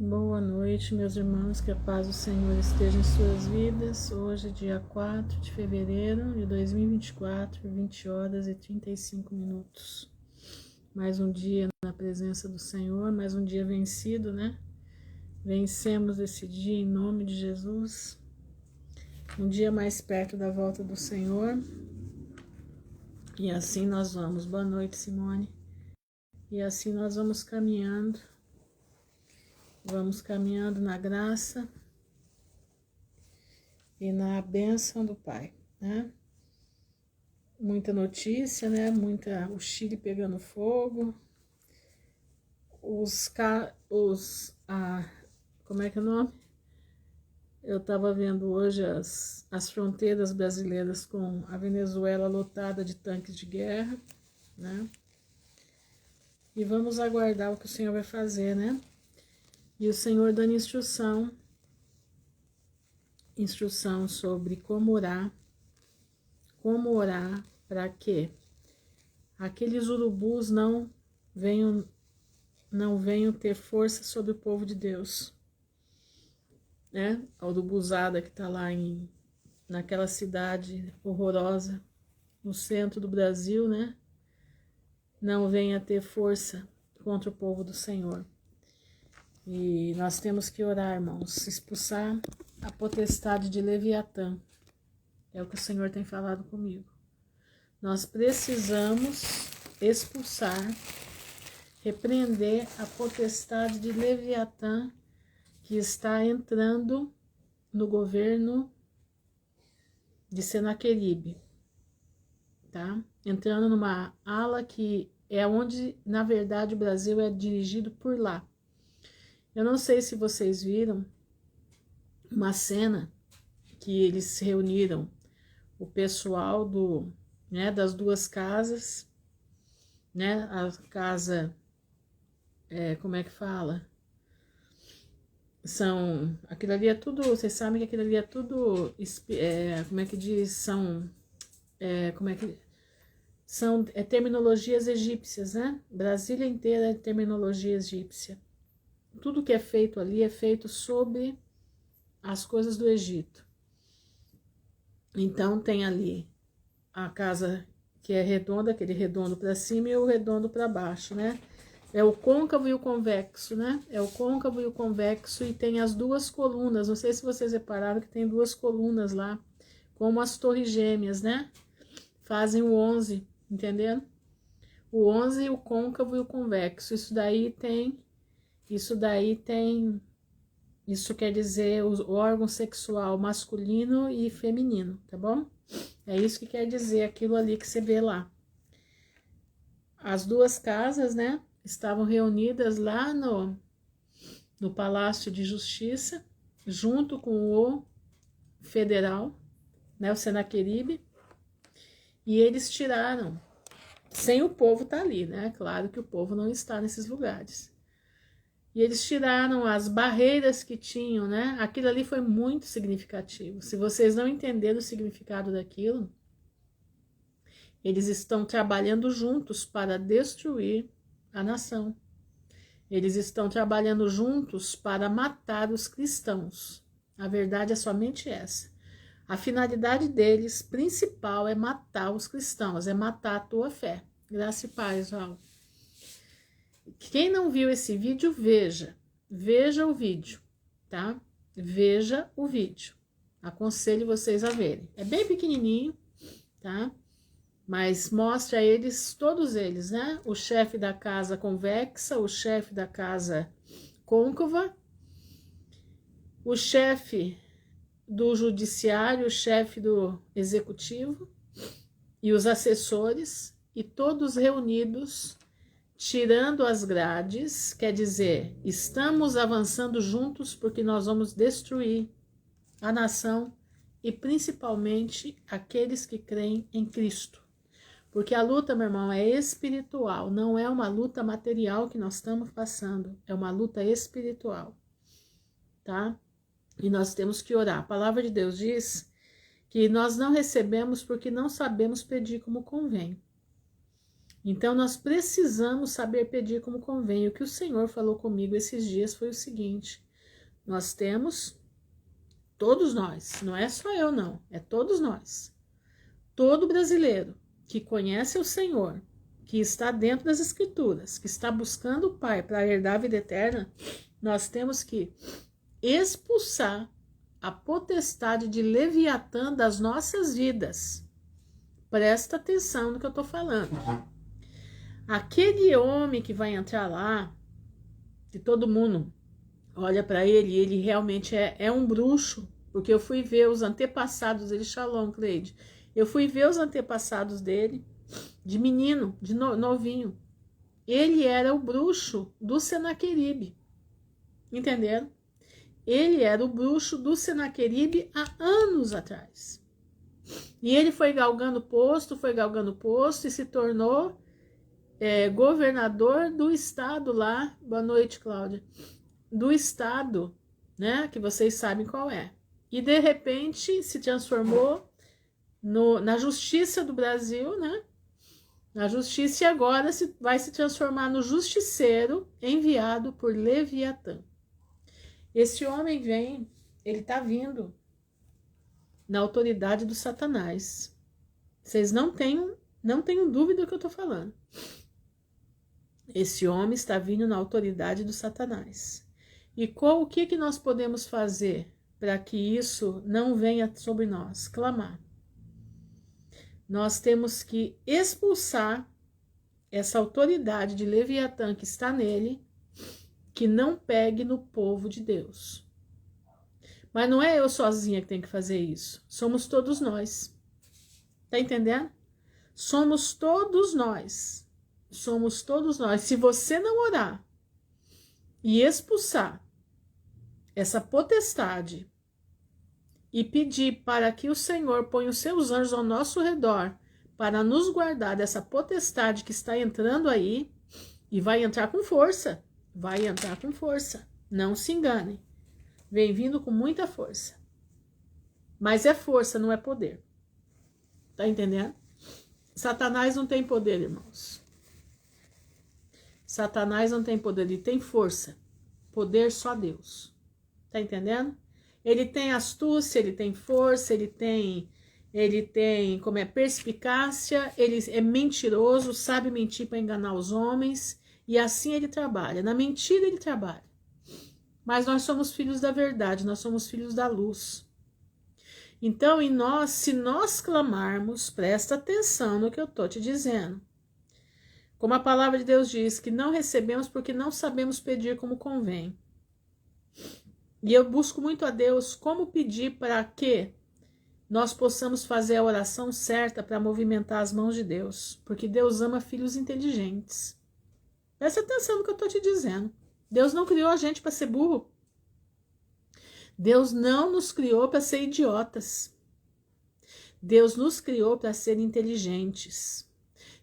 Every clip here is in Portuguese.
Boa noite, meus irmãos, que a paz do Senhor esteja em suas vidas. Hoje é dia 4 de fevereiro de 2024, 20 horas e 35 minutos. Mais um dia na presença do Senhor, mais um dia vencido, né? Vencemos esse dia em nome de Jesus. Um dia mais perto da volta do Senhor. E assim nós vamos. Boa noite, Simone. E assim nós vamos caminhando. Vamos caminhando na graça e na bênção do Pai, né? Muita notícia, né? O Chile pegando fogo, como é que é o nome? Eu estava vendo hoje as fronteiras brasileiras com a Venezuela lotada de tanques de guerra, né? E vamos aguardar o que o Senhor vai fazer, né? E o Senhor dando instrução sobre como orar para que aqueles urubus não venham ter força sobre o povo de Deus, né? A urubuzada que está lá naquela cidade horrorosa, no centro do Brasil, né? Não venha ter força contra o povo do Senhor. E nós temos que orar, irmãos, expulsar a potestade de Leviatã. É o que o Senhor tem falado comigo. Nós precisamos expulsar, repreender a potestade de Leviatã que está entrando no governo de Senaqueribe, tá? Entrando numa ala que é onde, na verdade, o Brasil é dirigido por lá. Eu não sei se vocês viram uma cena que eles se reuniram, o pessoal das duas casas, né? A casa, como é que fala? Aquilo ali é tudo, vocês sabem que aquilo ali é tudo, como é que diz? São terminologias egípcias, né? Brasília inteira é terminologia egípcia. Tudo que é feito ali é feito sobre as coisas do Egito. Então tem ali a casa que é redonda, aquele redondo para cima e o redondo para baixo, né? É o côncavo e o convexo, né? É o côncavo e o convexo e tem as duas colunas. Não sei se vocês repararam que tem duas colunas lá, como as torres gêmeas, né? Fazem o 11, entendendo? O 11, o côncavo e o convexo. Isso quer dizer o órgão sexual masculino e feminino, tá bom? É isso que quer dizer aquilo ali que você vê lá. As duas casas, né, estavam reunidas lá no Palácio de Justiça, junto com o federal, né, o Senaqueribe, e eles tiraram, sem o povo estar ali, né? Claro que o povo não está nesses lugares. E eles tiraram as barreiras que tinham, né? Aquilo ali foi muito significativo. Se vocês não entenderam o significado daquilo, eles estão trabalhando juntos para destruir a nação. Eles estão trabalhando juntos para matar os cristãos. A verdade é somente essa. A finalidade deles principal é matar os cristãos, é matar a tua fé. Graça e paz, Raul. Quem não viu esse vídeo, veja o vídeo, tá? Veja o vídeo. Aconselho vocês a verem. É bem pequenininho, tá? Mas mostra eles, todos eles, né? O chefe da casa convexa, o chefe da casa côncava, o chefe do judiciário, o chefe do executivo e os assessores, e todos reunidos, tirando as grades, quer dizer, estamos avançando juntos porque nós vamos destruir a nação e principalmente aqueles que creem em Cristo. Porque a luta, meu irmão, é espiritual, não é uma luta material que nós estamos passando, é uma luta espiritual, tá? E nós temos que orar. A palavra de Deus diz que nós não recebemos porque não sabemos pedir como convém. Então, nós precisamos saber pedir como convém. O que o Senhor falou comigo esses dias foi o seguinte: nós temos, todos nós, não é só eu não, é todos nós, todo brasileiro que conhece o Senhor, que está dentro das Escrituras, que está buscando o Pai para herdar a vida eterna, nós temos que expulsar a potestade de Leviatã das nossas vidas. Presta atenção no que eu estou falando. Aquele homem que vai entrar lá, que todo mundo olha para ele, ele realmente é um bruxo, porque eu fui ver os antepassados dele, Shalom, Cleide. Eu fui ver os antepassados dele, de menino, de novinho. Ele era o bruxo do Senaqueribe. Entenderam? Ele era o bruxo do Senaqueribe há anos atrás. E ele foi galgando posto e se tornou governador do estado lá. Boa noite, Cláudia. Do estado, né? Que vocês sabem qual é. E de repente se transformou na justiça do Brasil, né? Na justiça, e agora vai se transformar no justiceiro enviado por Leviatã. Esse homem vem, ele está vindo na autoridade do Satanás. Vocês não tenham dúvida do que eu estou falando. Esse homem está vindo na autoridade do Satanás. E o que nós podemos fazer para que isso não venha sobre nós? Clamar. Nós temos que expulsar essa autoridade de Leviatã que está nele, que não pegue no povo de Deus. Mas não é eu sozinha que tenho que fazer isso. Somos todos nós. Tá entendendo? Somos todos nós. Somos todos nós. Se você não orar e expulsar essa potestade e pedir para que o Senhor ponha os seus anjos ao nosso redor para nos guardar dessa potestade que está entrando aí, e vai entrar com força. Vai entrar com força. Não se enganem. Vem vindo com muita força. Mas é força, não é poder. Tá entendendo? Satanás não tem poder, irmãos. Satanás não tem poder, ele tem força. Poder só Deus. Tá entendendo? Ele tem astúcia, ele tem força, ele tem como perspicácia, ele é mentiroso, sabe mentir para enganar os homens, e assim ele trabalha. Na mentira ele trabalha. Mas nós somos filhos da verdade, nós somos filhos da luz. Então, se nós clamarmos, presta atenção no que eu estou te dizendo. Como a palavra de Deus diz, que não recebemos porque não sabemos pedir como convém. E eu busco muito a Deus como pedir para que nós possamos fazer a oração certa para movimentar as mãos de Deus. Porque Deus ama filhos inteligentes. Presta atenção no que eu estou te dizendo. Deus não criou a gente para ser burro. Deus não nos criou para ser idiotas. Deus nos criou para ser inteligentes.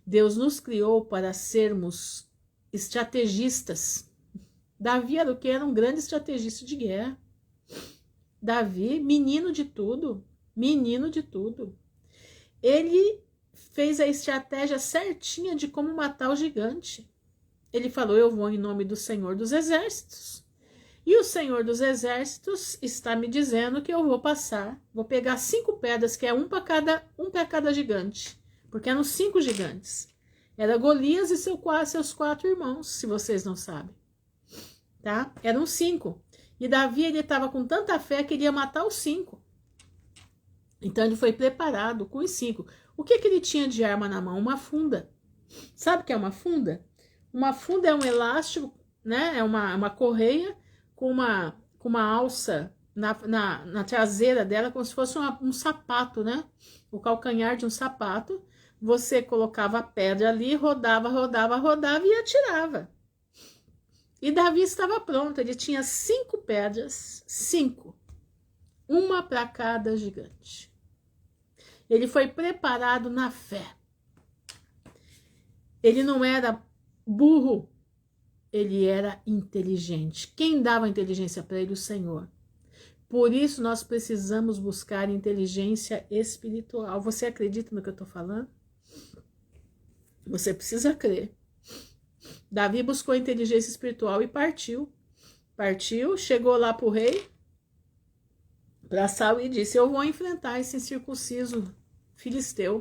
Deus nos criou para sermos estrategistas. Davi era o que? Era um grande estrategista de guerra. Davi, menino de tudo. Menino de tudo. Ele fez a estratégia certinha de como matar o gigante. Ele falou, eu vou em nome do Senhor dos Exércitos. E o Senhor dos Exércitos está me dizendo que eu vou pegar 5 pedras, que é um para cada gigante. Porque eram 5 gigantes. Era Golias e seus 4 irmãos, se vocês não sabem. Tá? Eram 5. E Davi, ele estava com tanta fé que ele ia matar os 5. Então ele foi preparado com os 5. O que ele tinha de arma na mão? Uma funda. Sabe o que é uma funda? Uma funda é um elástico, né? É uma correia com uma alça na traseira dela, como se fosse um sapato, né? O calcanhar de um sapato. Você colocava a pedra ali, rodava e atirava. E Davi estava pronto, ele tinha 5 pedras, 5. Uma para cada gigante. Ele foi preparado na fé. Ele não era burro, ele era inteligente. Quem dava inteligência para ele? O Senhor. Por isso nós precisamos buscar inteligência espiritual. Você acredita no que eu estou falando? Você precisa crer. Davi buscou inteligência espiritual e partiu. Partiu, chegou lá para o rei, para Saul, e disse: eu vou enfrentar esse incircunciso filisteu.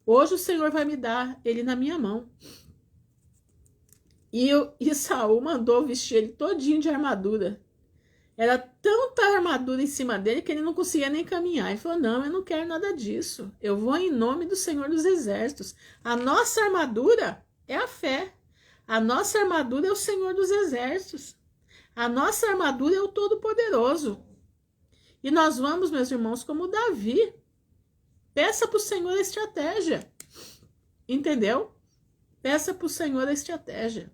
Hoje o Senhor vai me dar ele na minha mão. E Saul mandou vestir ele todinho de armadura. Era tanta armadura em cima dele que ele não conseguia nem caminhar. Ele falou: não, eu não quero nada disso. Eu vou em nome do Senhor dos Exércitos. A nossa armadura é a fé. A nossa armadura é o Senhor dos Exércitos. A nossa armadura é o Todo-Poderoso. E nós vamos, meus irmãos, como Davi. Peça para o Senhor a estratégia. Entendeu? Peça para o Senhor a estratégia.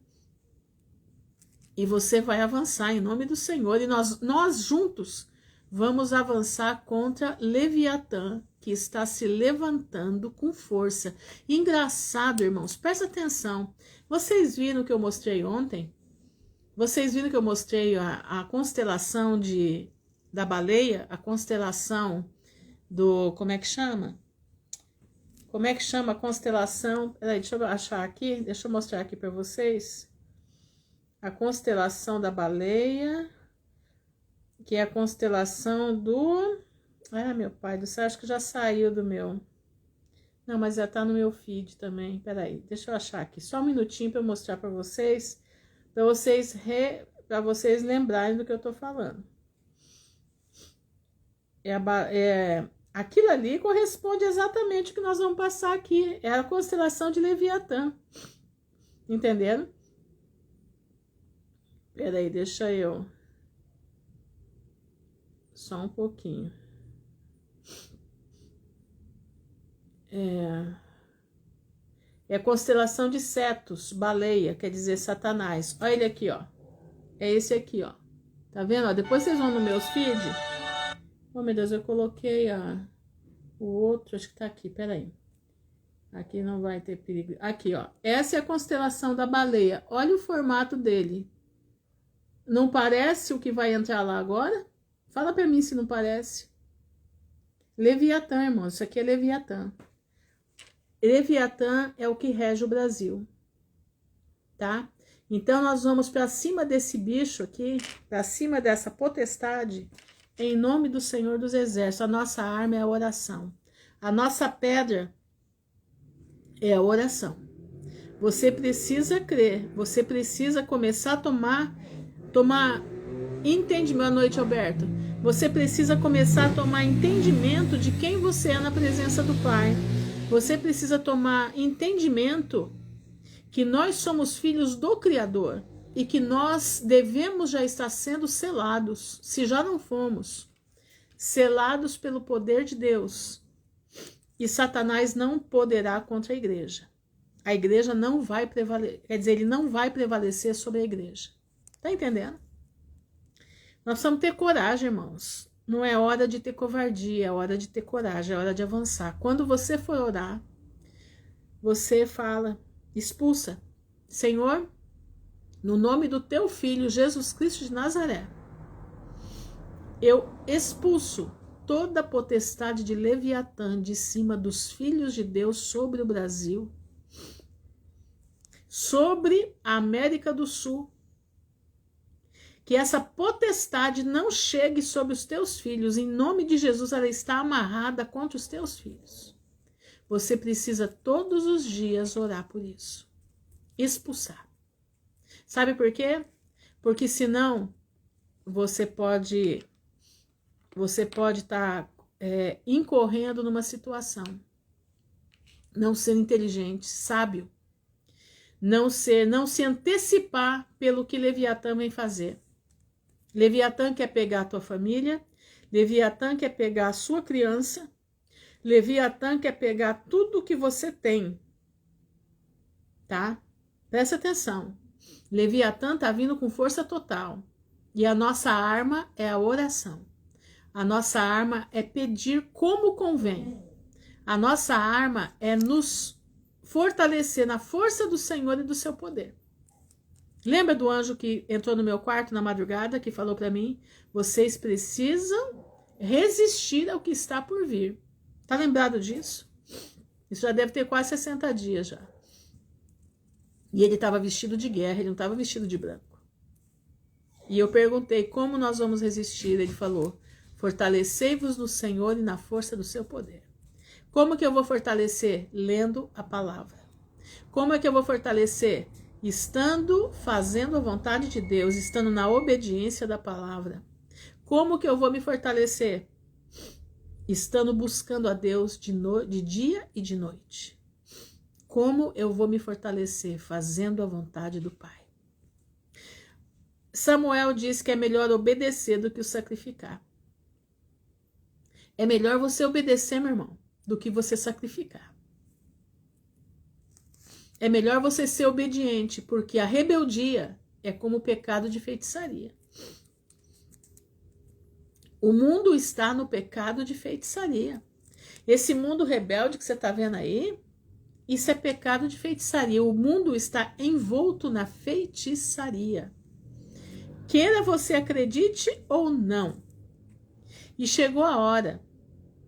E você vai avançar em nome do Senhor. E nós juntos vamos avançar contra Leviatã, que está se levantando com força. E engraçado, irmãos, presta atenção. Vocês viram o que eu mostrei ontem? Vocês viram que eu mostrei a constelação da baleia? A constelação do... Como é que chama? Como é que chama a constelação? Peraí, deixa eu achar aqui. Deixa eu mostrar aqui para vocês. A constelação da baleia, que é a constelação do... Ah, meu pai do céu, acho que já saiu do meu... Não, mas já tá no meu feed também. Peraí, deixa eu achar aqui. Só um minutinho para eu mostrar para vocês lembrarem do que eu tô falando. Aquilo ali corresponde exatamente ao que nós vamos passar aqui. É a constelação de Leviatã. Entenderam? Peraí, deixa eu... Só um pouquinho. É a constelação de Cetus, baleia, quer dizer Satanás. Olha ele aqui, ó. É esse aqui, ó. Tá vendo? Ó, depois vocês vão no meus feed. Oh, meu Deus, eu coloquei o outro, acho que tá aqui, peraí. Aqui não vai ter perigo. Aqui, ó. Essa é a constelação da baleia. Olha o formato dele. Não parece o que vai entrar lá agora? Fala pra mim se não parece. Leviatã, irmão. Isso aqui é Leviatã. Leviatã é o que rege o Brasil. Tá? Então, nós vamos para cima desse bicho aqui, para cima dessa potestade, em nome do Senhor dos Exércitos. A nossa arma é a oração. A nossa pedra é a oração. Você precisa crer. Você precisa começar a tomar entendimento. Boa noite, Alberto. Você precisa começar a tomar entendimento de quem você é na presença do Pai. Você precisa tomar entendimento que nós somos filhos do Criador e que nós devemos já estar sendo selados, se já não fomos, selados pelo poder de Deus. E Satanás não poderá contra a igreja. A igreja não vai prevalecer, quer dizer, ele não vai prevalecer sobre a igreja. Tá entendendo? Nós precisamos ter coragem, irmãos. Não é hora de ter covardia, é hora de ter coragem, é hora de avançar. Quando você for orar, você fala, expulsa. Senhor, no nome do teu Filho, Jesus Cristo de Nazaré, eu expulso toda a potestade de Leviatã de cima dos filhos de Deus sobre o Brasil, sobre a América do Sul. Que essa potestade não chegue sobre os teus filhos. Em nome de Jesus, ela está amarrada contra os teus filhos. Você precisa todos os dias orar por isso. Expulsar. Sabe por quê? Porque senão você pode estar incorrendo numa situação. Não ser inteligente, sábio. Não se antecipar pelo que Leviatã vem fazer. Leviatã quer pegar a tua família, Leviatã quer pegar a sua criança, Leviatã quer pegar tudo que você tem, tá? Presta atenção, Leviatã tá vindo com força total, e a nossa arma é a oração, a nossa arma é pedir como convém, a nossa arma é nos fortalecer na força do Senhor e do seu poder. Lembra do anjo que entrou no meu quarto na madrugada, que falou para mim, vocês precisam resistir ao que está por vir. Tá lembrado disso? Isso já deve ter quase 60 dias já. E ele estava vestido de guerra, ele não estava vestido de branco. E eu perguntei, como nós vamos resistir? Ele falou, fortalecei-vos no Senhor e na força do seu poder. Como que eu vou fortalecer? Lendo a palavra. Como é que eu vou fortalecer? Estando fazendo a vontade de Deus, estando na obediência da palavra. Como que eu vou me fortalecer? Estando buscando a Deus de dia e de noite. Como eu vou me fortalecer? Fazendo a vontade do Pai. Samuel diz que é melhor obedecer do que o sacrificar. É melhor você obedecer, meu irmão, do que você sacrificar. É melhor você ser obediente, porque a rebeldia é como o pecado de feitiçaria. O mundo está no pecado de feitiçaria. Esse mundo rebelde que você está vendo aí, isso é pecado de feitiçaria. O mundo está envolto na feitiçaria. Queira você acredite ou não. E chegou a hora.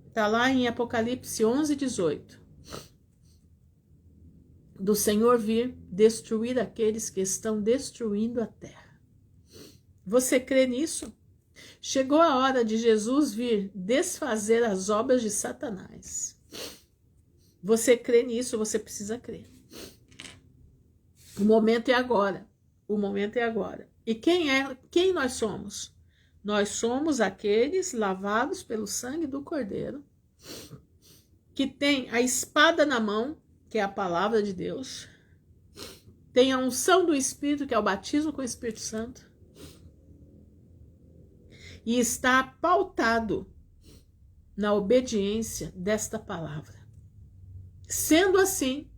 Está lá em Apocalipse 11:18. Do Senhor vir destruir aqueles que estão destruindo a terra. Você crê nisso? Chegou a hora de Jesus vir desfazer as obras de Satanás. Você crê nisso? Você precisa crer. O momento é agora. O momento é agora. E quem nós somos? Nós somos aqueles lavados pelo sangue do Cordeiro, que tem a espada na mão, que é a palavra de Deus, tem a unção do Espírito, que é o batismo com o Espírito Santo, e está pautado na obediência desta palavra. Sendo assim,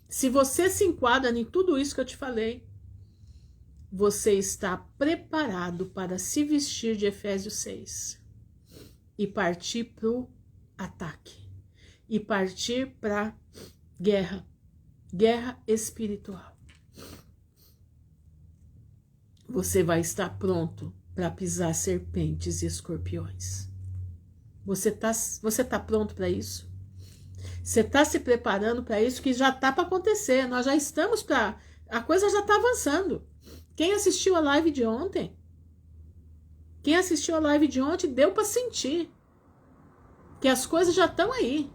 se você se enquadra em tudo isso que eu te falei, você está preparado para se vestir de Efésios 6 e partir para o ataque, e partir para guerra espiritual. Você vai estar pronto para pisar serpentes e escorpiões. Você tá pronto para isso? Você está se preparando para isso, que já está para acontecer. Nós já estamos para... A coisa já está avançando. Quem assistiu a live de ontem? Deu para sentir que as coisas já estão aí.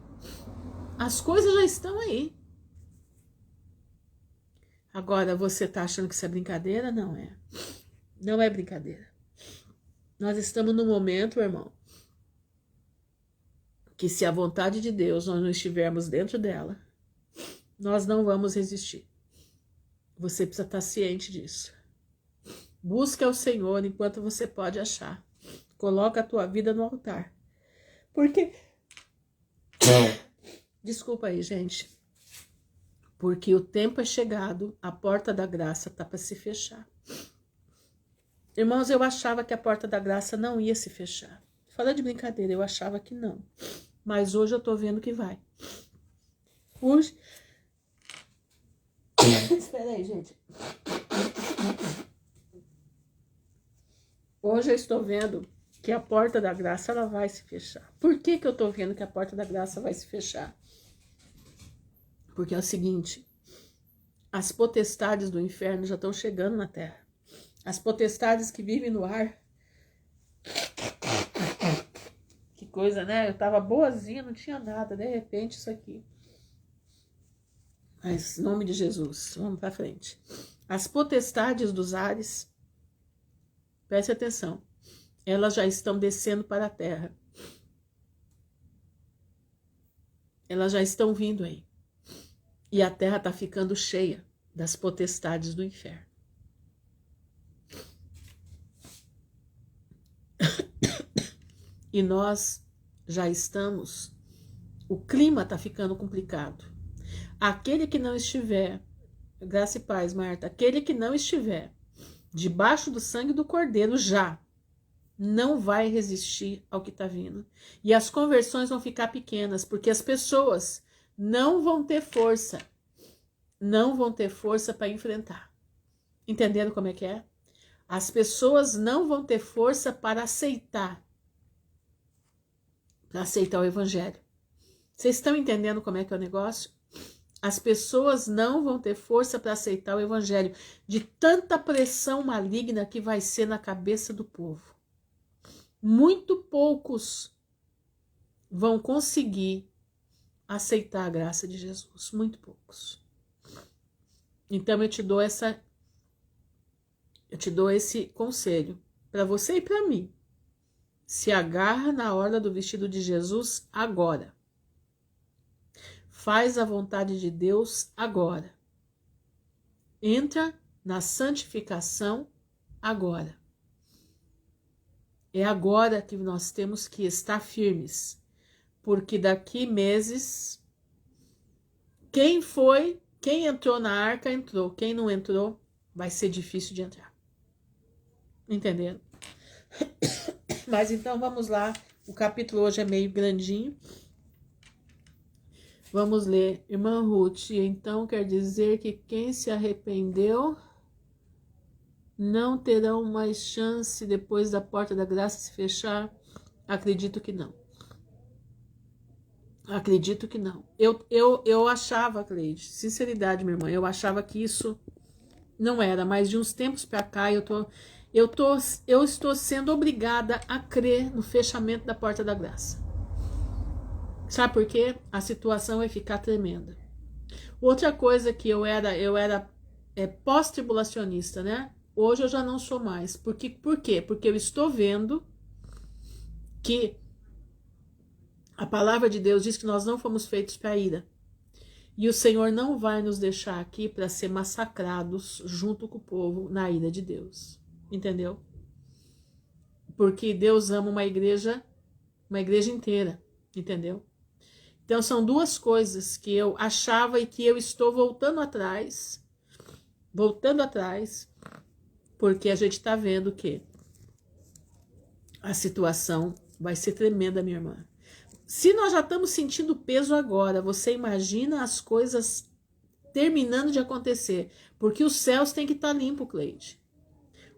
As coisas já estão aí. Agora, você está achando que isso é brincadeira? Não é. Não é brincadeira. Nós estamos num momento, irmão, que se a vontade de Deus nós não estivermos dentro dela, nós não vamos resistir. Você precisa estar ciente disso. Busca o Senhor enquanto você pode achar. Coloca a tua vida no altar. Porque... Desculpa aí, gente. Porque o tempo é chegado, a porta da graça está para se fechar. Irmãos, eu achava que a porta da graça não ia se fechar. Fala de brincadeira, eu achava que não. Mas hoje eu tô vendo que vai. Hoje... Espera aí, gente. Hoje eu estou vendo que a porta da graça ela vai se fechar. Por que eu estou vendo que a porta da graça vai se fechar? Porque é o seguinte, as potestades do inferno já estão chegando na terra. As potestades que vivem no ar. Que coisa, né? Eu tava boazinha, não tinha nada, de repente isso aqui. Mas, em nome de Jesus, vamos para frente. As potestades dos ares, preste atenção, elas já estão descendo para a terra. Elas já estão vindo aí. E a terra está ficando cheia das potestades do inferno. E nós já estamos... O clima está ficando complicado. Aquele que não estiver... Graça e paz, Marta. Aquele que não estiver debaixo do sangue do Cordeiro já não vai resistir ao que está vindo. E as conversões vão ficar pequenas, porque as pessoas não vão ter força. Não vão ter força para enfrentar. Entendendo como é que é? As pessoas não vão ter força para aceitar o evangelho. Vocês estão entendendo como é que é o negócio? As pessoas não vão ter força para aceitar o evangelho de tanta pressão maligna que vai ser na cabeça do povo. Muito poucos vão conseguir aceitar a graça de Jesus, muito poucos. Então eu te dou esse conselho para você e para mim. Se agarra na orla do vestido de Jesus agora. Faz a vontade de Deus agora. Entra na santificação agora. É agora que nós temos que estar firmes, porque daqui meses, quem entrou na arca entrou, quem não entrou vai ser difícil de entrar. Entenderam? Mas então vamos lá, o capítulo hoje é meio grandinho. Vamos ler, irmã Ruth. Então quer dizer que quem se arrependeu não terão mais chance depois da porta da graça se fechar? Acredito que não. Acredito que não. Eu achava, Cleide, sinceridade, minha irmã, eu achava que isso não era, mas de uns tempos para cá eu estou sendo obrigada a crer no fechamento da porta da graça. Sabe por quê? A situação vai ficar tremenda. Outra coisa que eu era pós-tribulacionista, né? Hoje eu já não sou mais. Por quê? Porque eu estou vendo que a palavra de Deus diz que nós não fomos feitos para ira. E o Senhor não vai nos deixar aqui para ser massacrados junto com o povo na ira de Deus. Entendeu? Porque Deus ama uma igreja inteira. Entendeu? Então são duas coisas que eu achava e que eu estou voltando atrás, porque a gente está vendo que a situação vai ser tremenda, minha irmã. Se nós já estamos sentindo peso agora, você imagina as coisas terminando de acontecer, porque os céus têm que estar limpos, Cleide.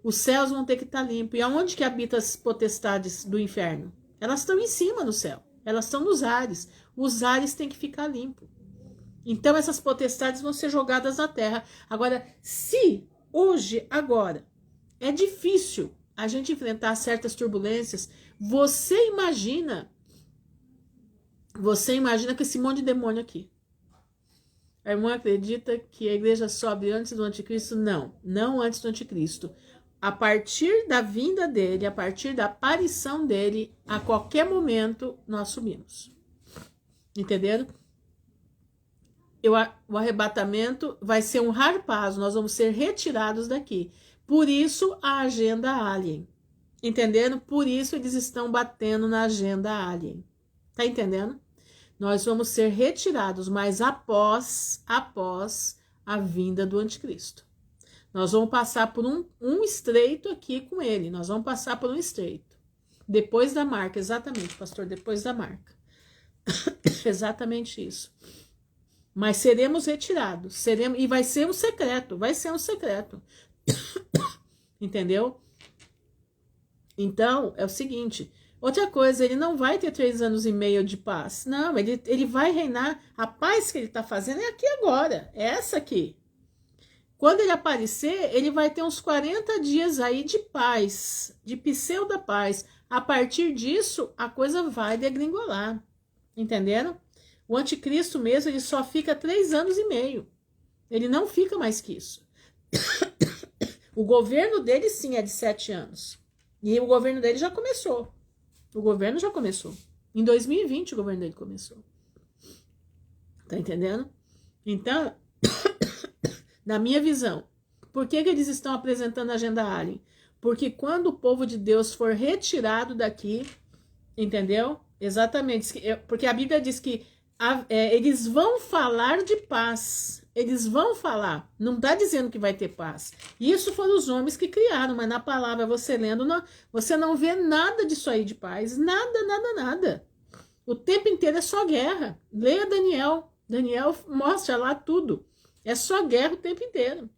Os céus vão ter que estar limpos. E aonde que habitam as potestades do inferno? Elas estão em cima no céu. Elas estão nos ares. Os ares têm que ficar limpos. Então essas potestades vão ser jogadas na terra. Agora, se hoje, agora, é difícil a gente enfrentar certas turbulências, você imagina com esse monte de demônio aqui. A irmã acredita que a igreja sobe antes do anticristo? Não antes do anticristo. A partir da vinda dele, a partir da aparição dele, a qualquer momento nós subimos. Entenderam? O arrebatamento vai ser um harpazo, nós vamos ser retirados daqui. Por isso a agenda alien. Entenderam? Por isso eles estão batendo na agenda alien. Tá entendendo? Nós vamos ser retirados, mas após a vinda do anticristo. Nós vamos passar por um estreito aqui com ele. Nós vamos passar por um estreito. Depois da marca, exatamente, pastor, depois da marca. Exatamente isso. Mas seremos retirados. E vai ser um secreto. Entendeu? Então, é o seguinte. Outra coisa, ele não vai ter 3 anos e meio de paz. Não, ele vai reinar. A paz que ele está fazendo é aqui agora. É essa aqui. Quando ele aparecer, ele vai ter uns 40 dias aí de paz, de pseudo-paz. A partir disso, a coisa vai degringolar. Entenderam? O anticristo mesmo, ele só fica 3 anos e meio. Ele não fica mais que isso. O governo dele, sim, é de 7 anos. E o governo dele já começou. Em 2020, o governo dele começou. Tá entendendo? Então... Na minha visão, por que eles estão apresentando a agenda alien? Porque quando o povo de Deus for retirado daqui, entendeu? Exatamente, porque a Bíblia diz que eles vão falar de paz, eles vão falar, não está dizendo que vai ter paz. Isso foram os homens que criaram, mas na palavra você lendo, você não vê nada disso aí de paz, nada. O tempo inteiro é só guerra. Leia Daniel mostra lá tudo. É só guerra o tempo inteiro.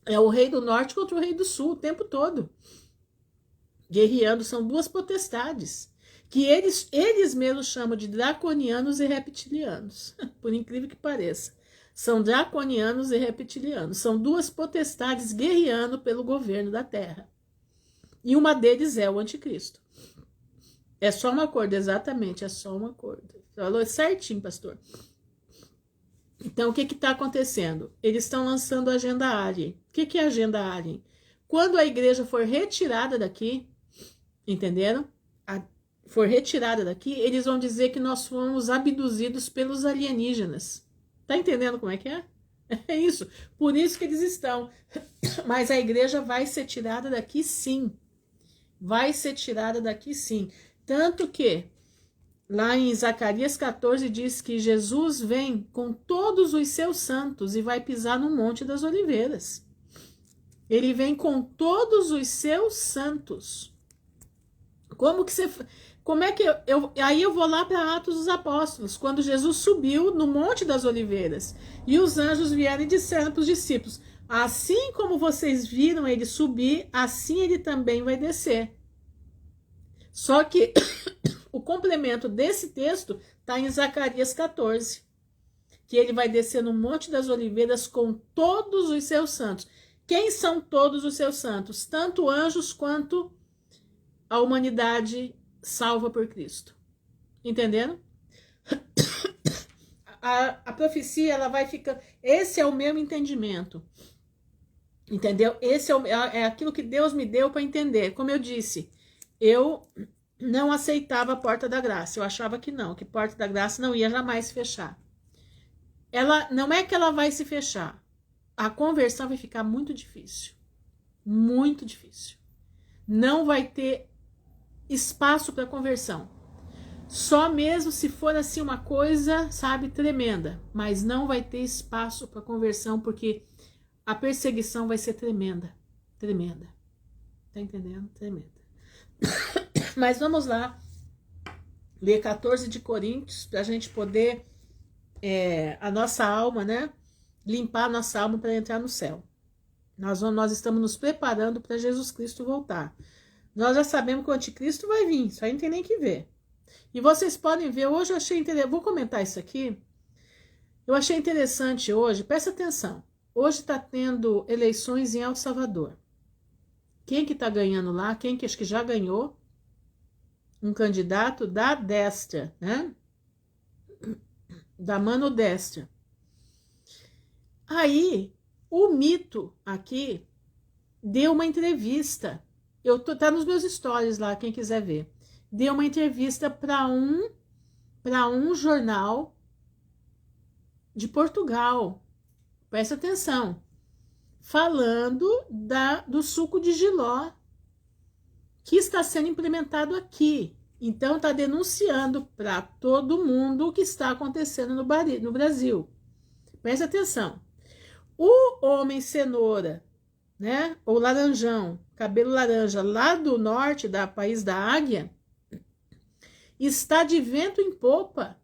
É o rei do norte contra o rei do sul o tempo todo. Guerreando, são duas potestades. Que eles mesmos chamam de draconianos e reptilianos. Por incrível que pareça. São draconianos e reptilianos. São duas potestades guerreando pelo governo da Terra. E uma deles é o anticristo. É só um acordo, exatamente, é só um acordo. Falou certinho, pastor. Então, o que está acontecendo? Eles estão lançando a agenda Alien. O que é a agenda Alien? Quando a igreja for retirada daqui, entenderam? For retirada daqui, eles vão dizer que nós fomos abduzidos pelos alienígenas. Tá entendendo como é que é? É isso. Por isso que eles estão. Mas a igreja vai ser tirada daqui, sim. Vai ser tirada daqui, sim. Tanto que lá em Zacarias 14 diz que Jesus vem com todos os seus santos e vai pisar no Monte das Oliveiras. Ele vem com todos os seus santos. Como é que aí eu vou lá para Atos dos Apóstolos, quando Jesus subiu no Monte das Oliveiras e os anjos vieram e disseram para os discípulos: assim como vocês viram ele subir, assim ele também vai descer. Só que o complemento desse texto está em Zacarias 14, que ele vai descer no Monte das Oliveiras com todos os seus santos. Quem são todos os seus santos? Tanto anjos quanto a humanidade salva por Cristo. Entenderam? A profecia, ela vai ficando... Esse é o meu entendimento. Entendeu? Esse é aquilo que Deus me deu para entender. Como eu disse, eu não aceitava a porta da graça. Eu achava que não, que a porta da graça não ia jamais se fechar. Ela não é que ela vai se fechar. A conversão vai ficar muito difícil. Muito difícil. Não vai ter espaço para conversão. Só mesmo se for assim uma coisa, sabe, tremenda. Mas não vai ter espaço para conversão, porque a perseguição vai ser tremenda. Tremenda. Tá entendendo? Tremenda. Mas vamos lá. Ler 14 de Coríntios, para a gente poder, a nossa alma, né? Limpar a nossa alma para entrar no céu. Nós estamos nos preparando para Jesus Cristo voltar. Nós já sabemos que o anticristo vai vir, isso aí não tem nem que ver. E vocês podem ver, hoje eu achei interessante, vou comentar isso aqui. Eu achei interessante hoje, presta atenção. Hoje está tendo eleições em El Salvador. Quem que está ganhando lá? Quem que acho que já ganhou? Um candidato da destra, né? Da mano destra. Aí, o mito aqui deu uma entrevista. Tá nos meus stories lá, quem quiser ver. Deu uma entrevista para um jornal de Portugal. Presta atenção. Falando do suco de Jiló, que está sendo implementado aqui. Então, está denunciando para todo mundo o que está acontecendo no Brasil. Presta atenção. O homem cenoura, né, ou laranjão, cabelo laranja, lá do norte, da País da Águia, está de vento em popa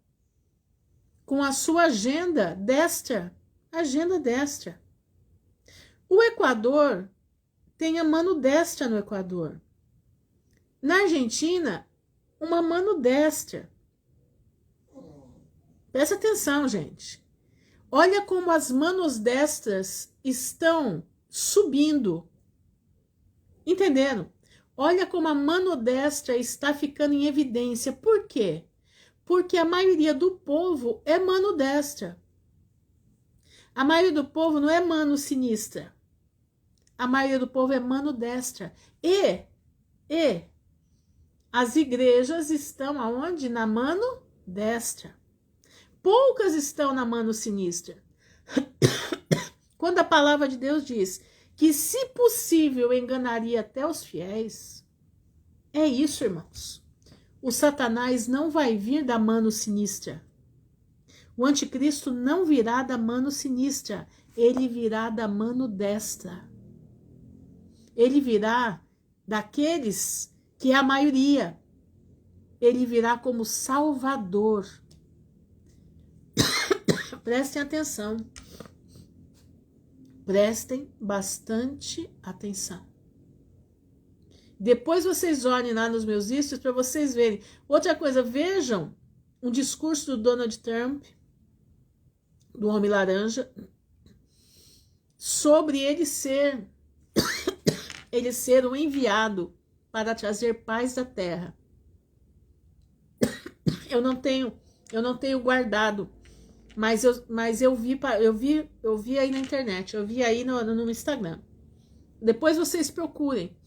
com a sua agenda destra. Agenda destra. O Equador tem a mano destra no Equador. Na Argentina, uma mano destra. Presta atenção, gente. Olha como as manos destras estão subindo. Entenderam? Olha como a mano destra está ficando em evidência. Por quê? Porque a maioria do povo é mano destra. A maioria do povo não é mano sinistra. A maioria do povo é mano destra. E as igrejas estão aonde? Na mano destra. Poucas estão na mano sinistra. Quando a palavra de Deus diz que, se possível, enganaria até os fiéis, é isso, irmãos. O Satanás não vai vir da mano sinistra. O anticristo não virá da mano sinistra. Ele virá da mano destra. Ele virá daqueles que é a maioria. Ele virá como Salvador. Prestem atenção. Prestem bastante atenção. Depois vocês olhem lá nos meus vídeos para vocês verem. Outra coisa, vejam um discurso do Donald Trump do Homem Laranja, sobre ele ser um enviado para trazer paz à terra. Eu não tenho guardado, mas eu vi aí na internet, eu vi aí no Instagram. Depois vocês procurem.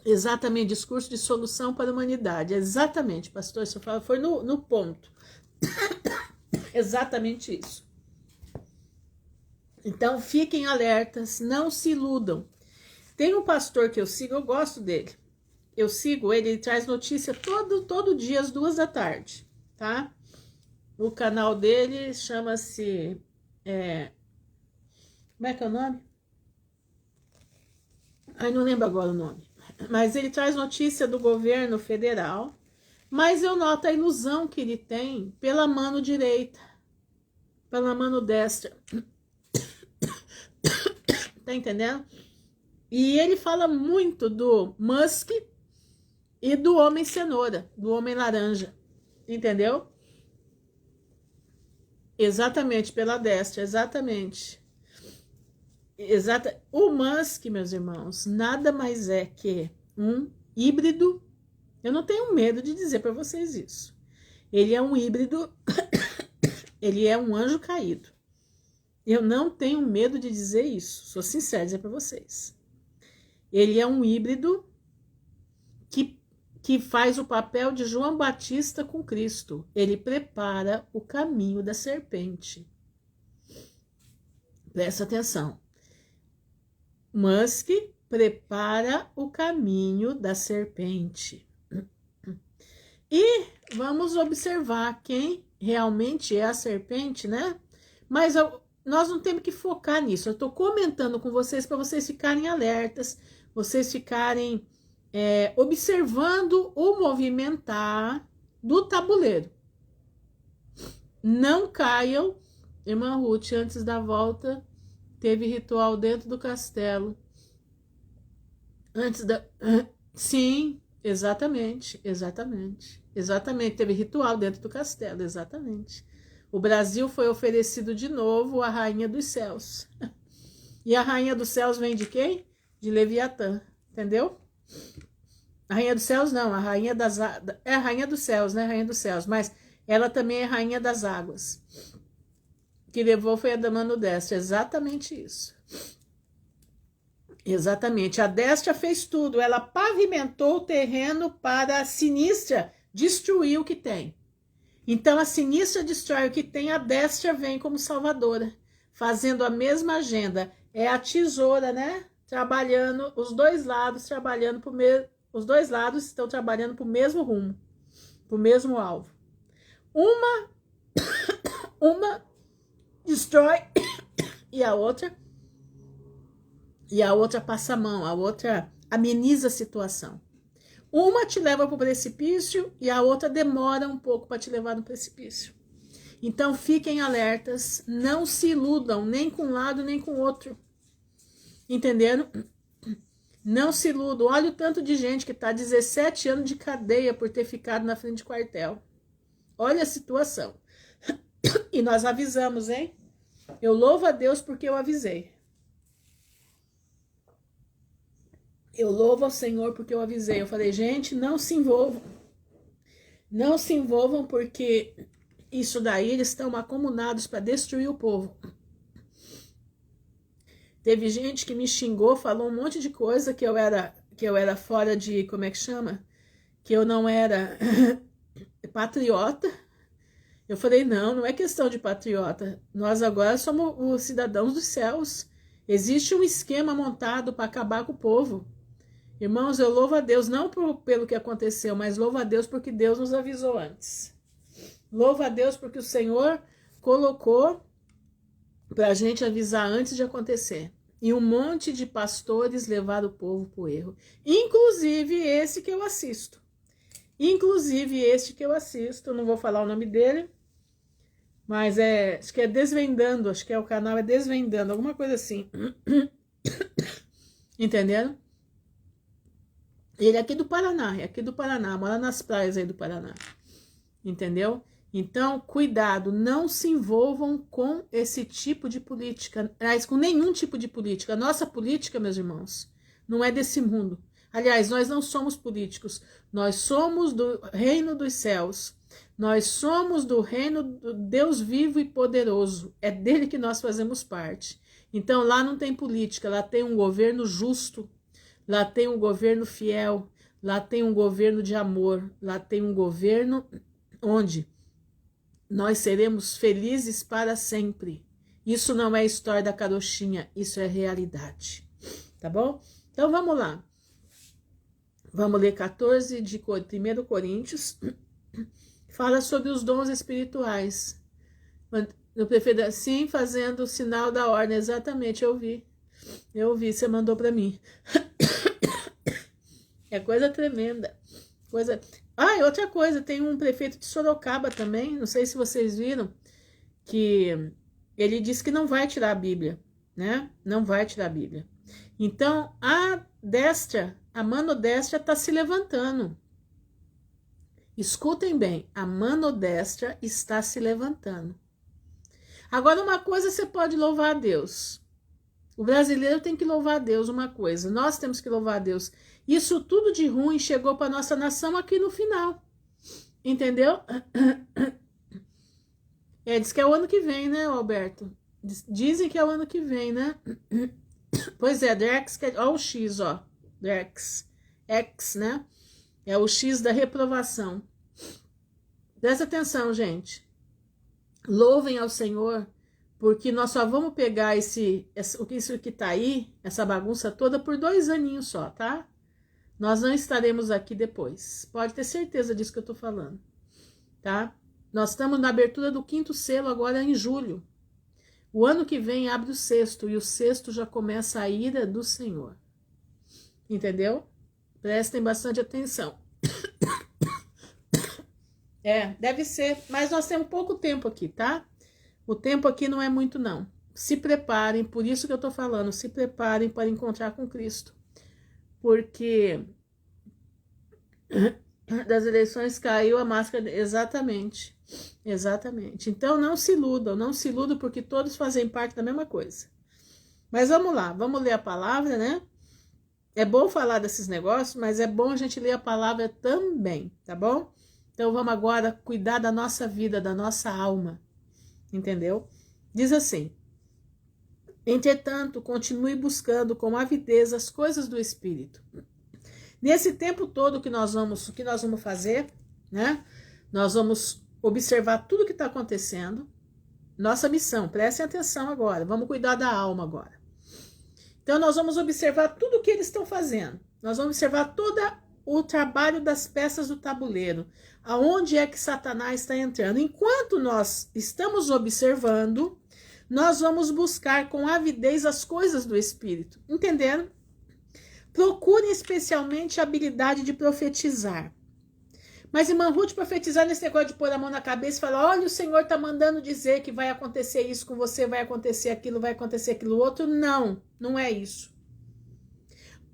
Exatamente, discurso de solução para a humanidade. Exatamente, pastor, você fala, foi no ponto. Exatamente isso. Então, fiquem alertas, não se iludam. Tem um pastor que eu sigo, eu gosto dele. Eu sigo ele traz notícia todo dia às 2 da tarde, tá? O canal dele chama-se... como é que é o nome? Ai, não lembro agora o nome. Mas ele traz notícia do governo federal, mas eu noto a ilusão que ele tem pela mano direita, pela mano destra. Tá entendendo? E ele fala muito do Musk e do Homem Cenoura, do Homem Laranja. Entendeu? Exatamente, pela destra, exatamente. O Musk, meus irmãos, nada mais é que um híbrido. Eu não tenho medo de dizer para vocês isso. Ele é um híbrido, ele é um anjo caído. Eu não tenho medo de dizer isso, sou sincera dizer para vocês. Ele é um híbrido que faz o papel de João Batista com Cristo. Ele prepara o caminho da serpente. Presta atenção. Musk prepara o caminho da serpente. E vamos observar quem realmente é a serpente, né? Mas nós não temos que focar nisso. Eu estou comentando com vocês para vocês ficarem alertas, vocês ficarem observando o movimentar do tabuleiro. Não caiam. Irmã Ruth, antes da volta, teve ritual dentro do castelo. Sim, exatamente. Teve ritual dentro do castelo, exatamente. O Brasil foi oferecido de novo à Rainha dos Céus. E a Rainha dos Céus vem de quem? De Leviatã, entendeu? A Rainha dos Céus não, a Rainha das... É a Rainha dos Céus, né? Rainha dos Céus, mas ela também é Rainha das Águas. Que levou foi a Damano Destra, exatamente isso. Exatamente, a Destra fez tudo, ela pavimentou o terreno para a Sinistra destruir o que tem. Então a Sinistra destrói o que tem, a Destra vem como salvadora, fazendo a mesma agenda. É a tesoura, né? Trabalhando, os dois lados trabalhando os dois lados estão trabalhando para o mesmo rumo, para o mesmo alvo. Uma destrói e a outra passa a mão, a outra ameniza a situação. Uma te leva para o precipício e a outra demora um pouco para te levar no precipício. Então fiquem alertas, não se iludam nem com um lado nem com o outro. Entenderam? Não se iludam. Olha o tanto de gente que está 17 anos de cadeia por ter ficado na frente de quartel. Olha a situação. E nós avisamos, hein? Eu louvo a Deus porque eu avisei. Eu louvo ao Senhor porque eu avisei. Eu falei, gente, não se envolvam. Não se envolvam porque isso daí eles estão acumulados para destruir o povo. Teve gente que me xingou, falou um monte de coisa que eu era fora de, como é que chama? Que eu não era patriota. Eu falei, não é questão de patriota. Nós agora somos os cidadãos dos céus. Existe um esquema montado para acabar com o povo. Irmãos, eu louvo a Deus, não pelo que aconteceu, mas louvo a Deus porque Deus nos avisou antes. Louvo a Deus porque o Senhor colocou para a gente avisar antes de acontecer. E um monte de pastores levaram o povo para o erro. Inclusive esse que eu assisto. Não vou falar o nome dele, mas acho que é Desvendando, acho que o canal é Desvendando, alguma coisa assim. Entenderam? Ele é aqui do Paraná, mora nas praias aí do Paraná. Entendeu? Então, cuidado, não se envolvam com esse tipo de política, aliás, com nenhum tipo de política. A nossa política, meus irmãos, não é desse mundo. Aliás, nós não somos políticos, nós somos do reino dos céus. Nós somos do reino do Deus vivo e poderoso. É dele que nós fazemos parte. Então, lá não tem política, lá tem um governo justo, lá tem um governo fiel, lá tem um governo de amor, lá tem um governo onde nós seremos felizes para sempre. Isso não é história da carochinha, isso é realidade. Tá bom? Então vamos lá. Vamos ler 14 de 1 Coríntios. Fala sobre os dons espirituais. Eu prefiro assim, fazendo o sinal da ordem. Exatamente, eu vi. Você mandou para mim. É coisa tremenda. Ah, e outra coisa, tem um prefeito de Sorocaba também, não sei se vocês viram, que ele disse que não vai tirar a Bíblia, né? Não vai tirar a Bíblia. Então, a mano destra está se levantando. Escutem bem, a mano destra está se levantando. Agora, uma coisa você pode louvar a Deus. O brasileiro tem que louvar a Deus uma coisa, nós temos que louvar a Deus. Isso tudo de ruim chegou para nossa nação aqui no final. Entendeu? Diz que é o ano que vem, né, Alberto? Dizem que é o ano que vem, né? Pois é, Drex, ó o X, ó. Drex. X, né? É o X da reprovação. Presta atenção, gente. Louvem ao Senhor, porque nós só vamos pegar isso que tá aí, essa bagunça toda, por 2 aninhos só, tá? Nós não estaremos aqui depois. Pode ter certeza disso que eu tô falando, tá? Nós estamos na abertura do 5º selo agora em julho. O ano que vem abre o 6º, e o 6º já começa a ira do Senhor. Entendeu? Prestem bastante atenção. Deve ser, mas nós temos pouco tempo aqui, tá? O tempo aqui não é muito, não. Se preparem, por isso que eu tô falando, se preparem para encontrar com Cristo. Porque das eleições caiu a máscara, exatamente. Então não se iludam porque todos fazem parte da mesma coisa. Mas vamos lá, vamos ler a palavra, né? É bom falar desses negócios, mas é bom a gente ler a palavra também, tá bom? Então vamos agora cuidar da nossa vida, da nossa alma, entendeu? Diz assim: entretanto, continue buscando com avidez as coisas do Espírito. Nesse tempo todo que nós vamos fazer, né? Nós vamos observar tudo que está acontecendo. Nossa missão, prestem atenção agora, vamos cuidar da alma agora. Então nós vamos observar tudo o que eles estão fazendo. Nós vamos observar todo o trabalho das peças do tabuleiro. Aonde é que Satanás está entrando. Enquanto nós estamos observando, nós vamos buscar com avidez as coisas do Espírito. Entenderam? Procurem especialmente a habilidade de profetizar. Mas, irmã Ruth, profetizar nesse negócio de pôr a mão na cabeça e falar: olha, o Senhor está mandando dizer que vai acontecer isso com você, vai acontecer aquilo outro. Não, não é isso.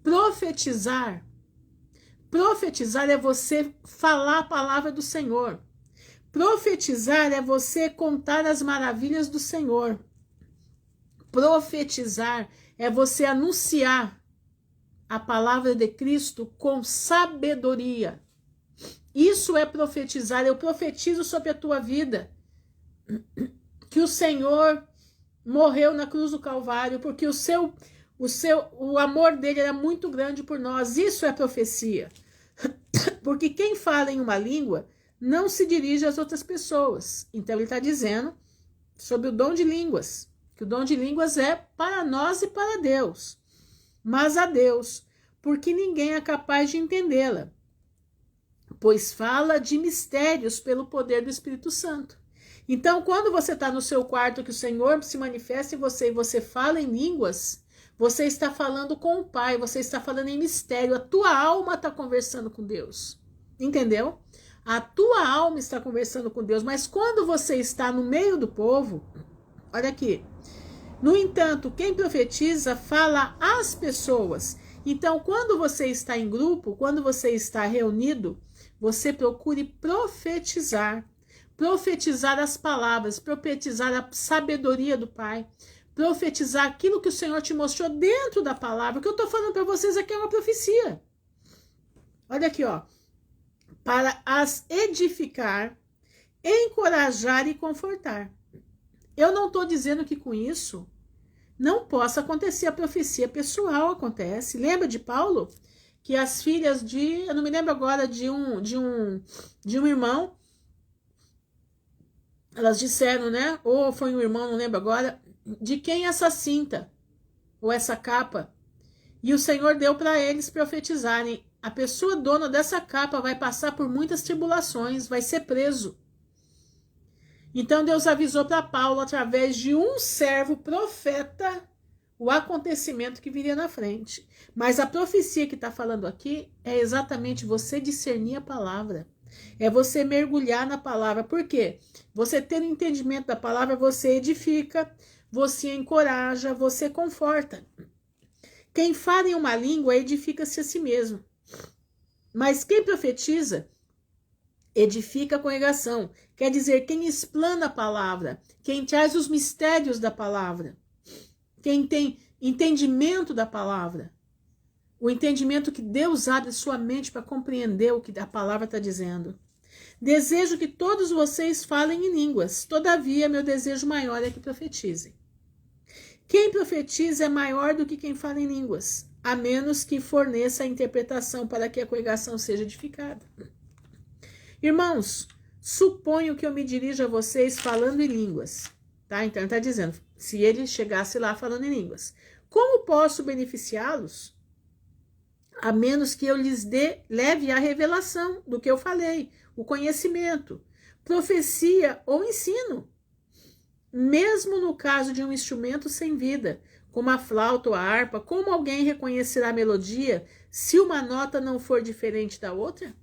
Profetizar é você falar a palavra do Senhor. Profetizar é você contar as maravilhas do Senhor. Profetizar é você anunciar a palavra de Cristo com sabedoria. Isso é profetizar. Eu profetizo sobre a tua vida que o Senhor morreu na cruz do Calvário porque o amor dele era muito grande por nós. Isso é profecia. Porque quem fala em uma língua não se dirige às outras pessoas. Então ele está dizendo sobre o dom de línguas, que o dom de línguas é para nós e para Deus, mas a Deus, porque ninguém é capaz de entendê-la, pois fala de mistérios pelo poder do Espírito Santo. Então, quando você está no seu quarto, que o Senhor se manifesta em você e você fala em línguas, você está falando com o Pai, você está falando em mistério, a tua alma está conversando com Deus, entendeu? A tua alma está conversando com Deus, mas quando você está no meio do povo, olha aqui, no entanto, quem profetiza fala às pessoas. Então, quando você está em grupo, quando você está reunido, você procure profetizar, profetizar as palavras, profetizar a sabedoria do Pai, profetizar aquilo que o Senhor te mostrou dentro da palavra. O que eu estou falando para vocês aqui é uma profecia. Olha aqui, ó. Para as edificar, encorajar e confortar. Eu não estou dizendo que com isso não possa acontecer a profecia pessoal, acontece. Lembra de Paulo? Que as filhas eu não me lembro agora, de um irmão, elas disseram, né? Ou foi um irmão, não lembro agora, de quem essa cinta, ou essa capa. E o Senhor deu para eles profetizarem. A pessoa dona dessa capa vai passar por muitas tribulações, vai ser preso. Então Deus avisou para Paulo, através de um servo profeta, o acontecimento que viria na frente. Mas a profecia que está falando aqui é exatamente você discernir a palavra. É você mergulhar na palavra. Por quê? Você tendo entendimento da palavra, você edifica, você encoraja, você conforta. Quem fala em uma língua edifica-se a si mesmo. Mas quem profetiza edifica a congregação. Quer dizer, quem explana a palavra, quem traz os mistérios da palavra, quem tem entendimento da palavra, o entendimento que Deus abre sua mente para compreender o que a palavra está dizendo. Desejo que todos vocês falem em línguas, todavia meu desejo maior é que profetizem. Quem profetiza é maior do que quem fala em línguas, a menos que forneça a interpretação para que a congregação seja edificada. Irmãos, suponho que eu me dirijo a vocês falando em línguas, tá? Então ele está dizendo, se ele chegasse lá falando em línguas, como posso beneficiá-los? A menos que eu lhes leve a revelação do que eu falei, o conhecimento, profecia ou ensino. Mesmo no caso de um instrumento sem vida, como a flauta ou a harpa, como alguém reconhecerá a melodia se uma nota não for diferente da outra?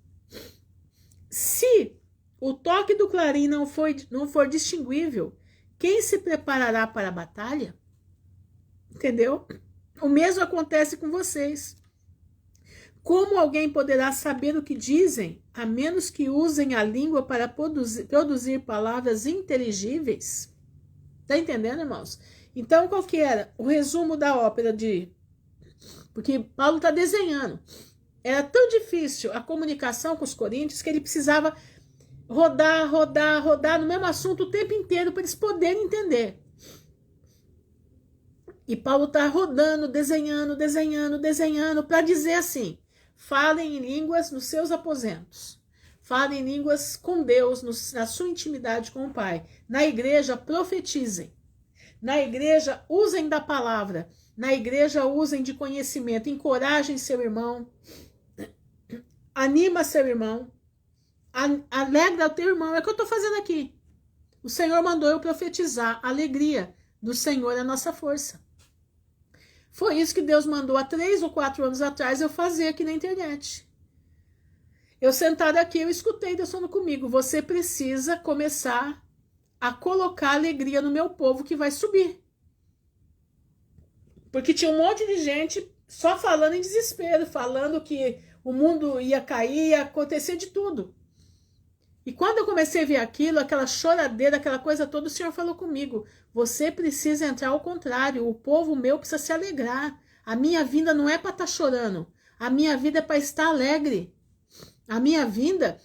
Se o toque do clarim não for distinguível, quem se preparará para a batalha? Entendeu? O mesmo acontece com vocês. Como alguém poderá saber o que dizem, a menos que usem a língua para produzir palavras inteligíveis? Tá entendendo, irmãos? Então, qual que era o resumo da ópera Porque Paulo está desenhando. Era tão difícil a comunicação com os coríntios que ele precisava rodar no mesmo assunto o tempo inteiro para eles poderem entender. E Paulo está rodando, desenhando para dizer assim: falem em línguas nos seus aposentos. Falem em línguas com Deus, na sua intimidade com o Pai. Na igreja, profetizem. Na igreja, usem da palavra. Na igreja, usem de conhecimento. Encorajem seu irmão. Anima seu irmão. Alegra o teu irmão. É o que eu estou fazendo aqui. O Senhor mandou eu profetizar. A alegria do Senhor é a nossa força. Foi isso que Deus mandou há 3 ou 4 anos atrás eu fazer aqui na internet. Eu sentada aqui, eu escutei Deus falando comigo. Você precisa começar a colocar alegria no meu povo que vai subir. Porque tinha um monte de gente só falando em desespero, falando que o mundo ia cair, ia acontecer de tudo. E quando eu comecei a ver aquilo, aquela choradeira, aquela coisa toda, o Senhor falou comigo: você precisa entrar ao contrário, o povo meu precisa se alegrar. A minha vinda não é para estar chorando, a minha vida é para estar alegre. A minha vinda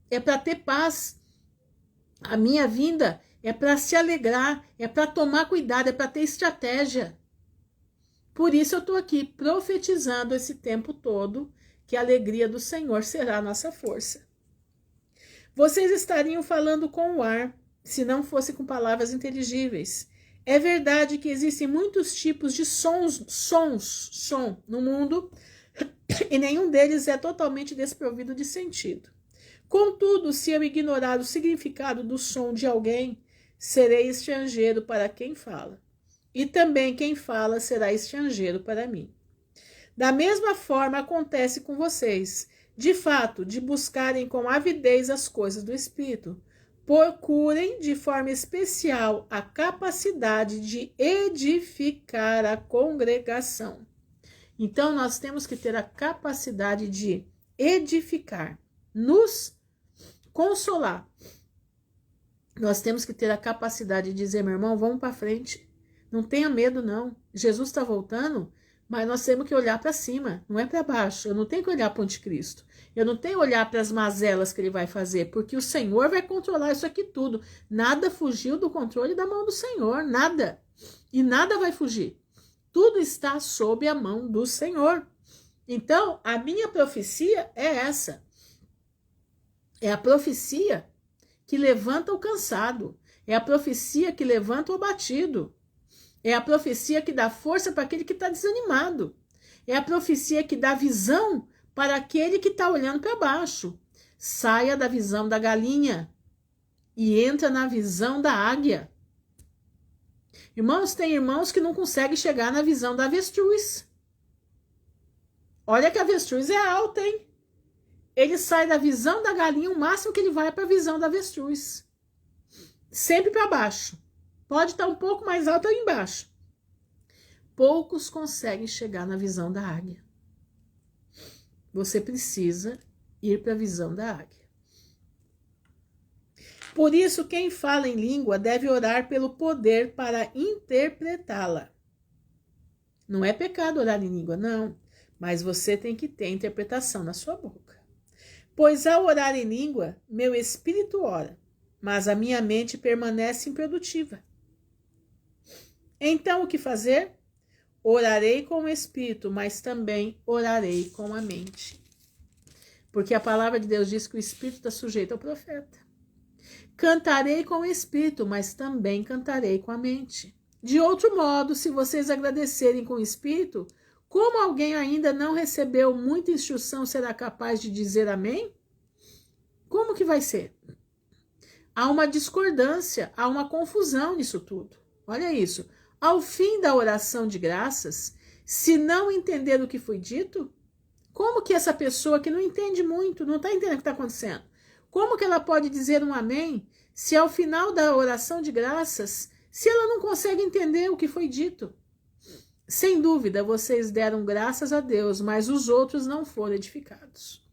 é para ter paz. A minha vinda é para se alegrar, é para tomar cuidado, é para ter estratégia. Por isso eu estou aqui profetizando esse tempo todo que a alegria do Senhor será a nossa força. Vocês estariam falando com o ar, se não fosse com palavras inteligíveis. É verdade que existem muitos tipos de som no mundo, e nenhum deles é totalmente desprovido de sentido. Contudo, se eu ignorar o significado do som de alguém, serei estrangeiro para quem fala. E também quem fala será estrangeiro para mim. Da mesma forma acontece com vocês. De fato, de buscarem com avidez as coisas do Espírito, procurem de forma especial a capacidade de edificar a congregação. Então, nós temos que ter a capacidade de edificar, nos consolar, Nós temos que ter a capacidade de dizer, meu irmão, vamos para frente. Não tenha medo, não. Jesus está voltando, mas nós temos que olhar para cima, não é para baixo. Eu não tenho que olhar para o anticristo. Eu não tenho que olhar para as mazelas que ele vai fazer, porque o Senhor vai controlar isso aqui tudo. Nada fugiu do controle da mão do Senhor, nada. E nada vai fugir. Tudo está sob a mão do Senhor. Então, a minha profecia é essa. É a profecia que levanta o cansado. É a profecia que levanta o abatido. É a profecia que dá força para aquele que está desanimado. É a profecia que dá visão para aquele que está olhando para baixo. Saia da visão da galinha e entra na visão da águia. Irmãos, tem irmãos que não conseguem chegar na visão da avestruz. Olha que a avestruz é alta, hein? Ele sai da visão da galinha, o máximo que ele vai é para a visão da avestruz. Sempre para baixo. Pode estar um pouco mais alto aí embaixo. Poucos conseguem chegar na visão da águia. Você precisa ir para a visão da águia. Por isso, quem fala em língua deve orar pelo poder para interpretá-la. Não é pecado orar em língua, não. Mas você tem que ter interpretação na sua boca. Pois ao orar em língua, meu espírito ora, mas a minha mente permanece improdutiva. Então o que fazer? Orarei com o espírito, mas também orarei com a mente. Porque a palavra de Deus diz que o espírito está sujeito ao profeta. Cantarei com o espírito, mas também cantarei com a mente. De outro modo, se vocês agradecerem com o espírito, como alguém ainda não recebeu muita instrução será capaz de dizer amém? Como que vai ser? Há uma discordância, há uma confusão nisso tudo. Olha isso. Ao fim da oração de graças, se não entender o que foi dito, como que essa pessoa que não entende muito, não está entendendo o que está acontecendo, como que ela pode dizer um amém se ao final da oração de graças, se ela não consegue entender o que foi dito? Sem dúvida, vocês deram graças a Deus, mas os outros não foram edificados.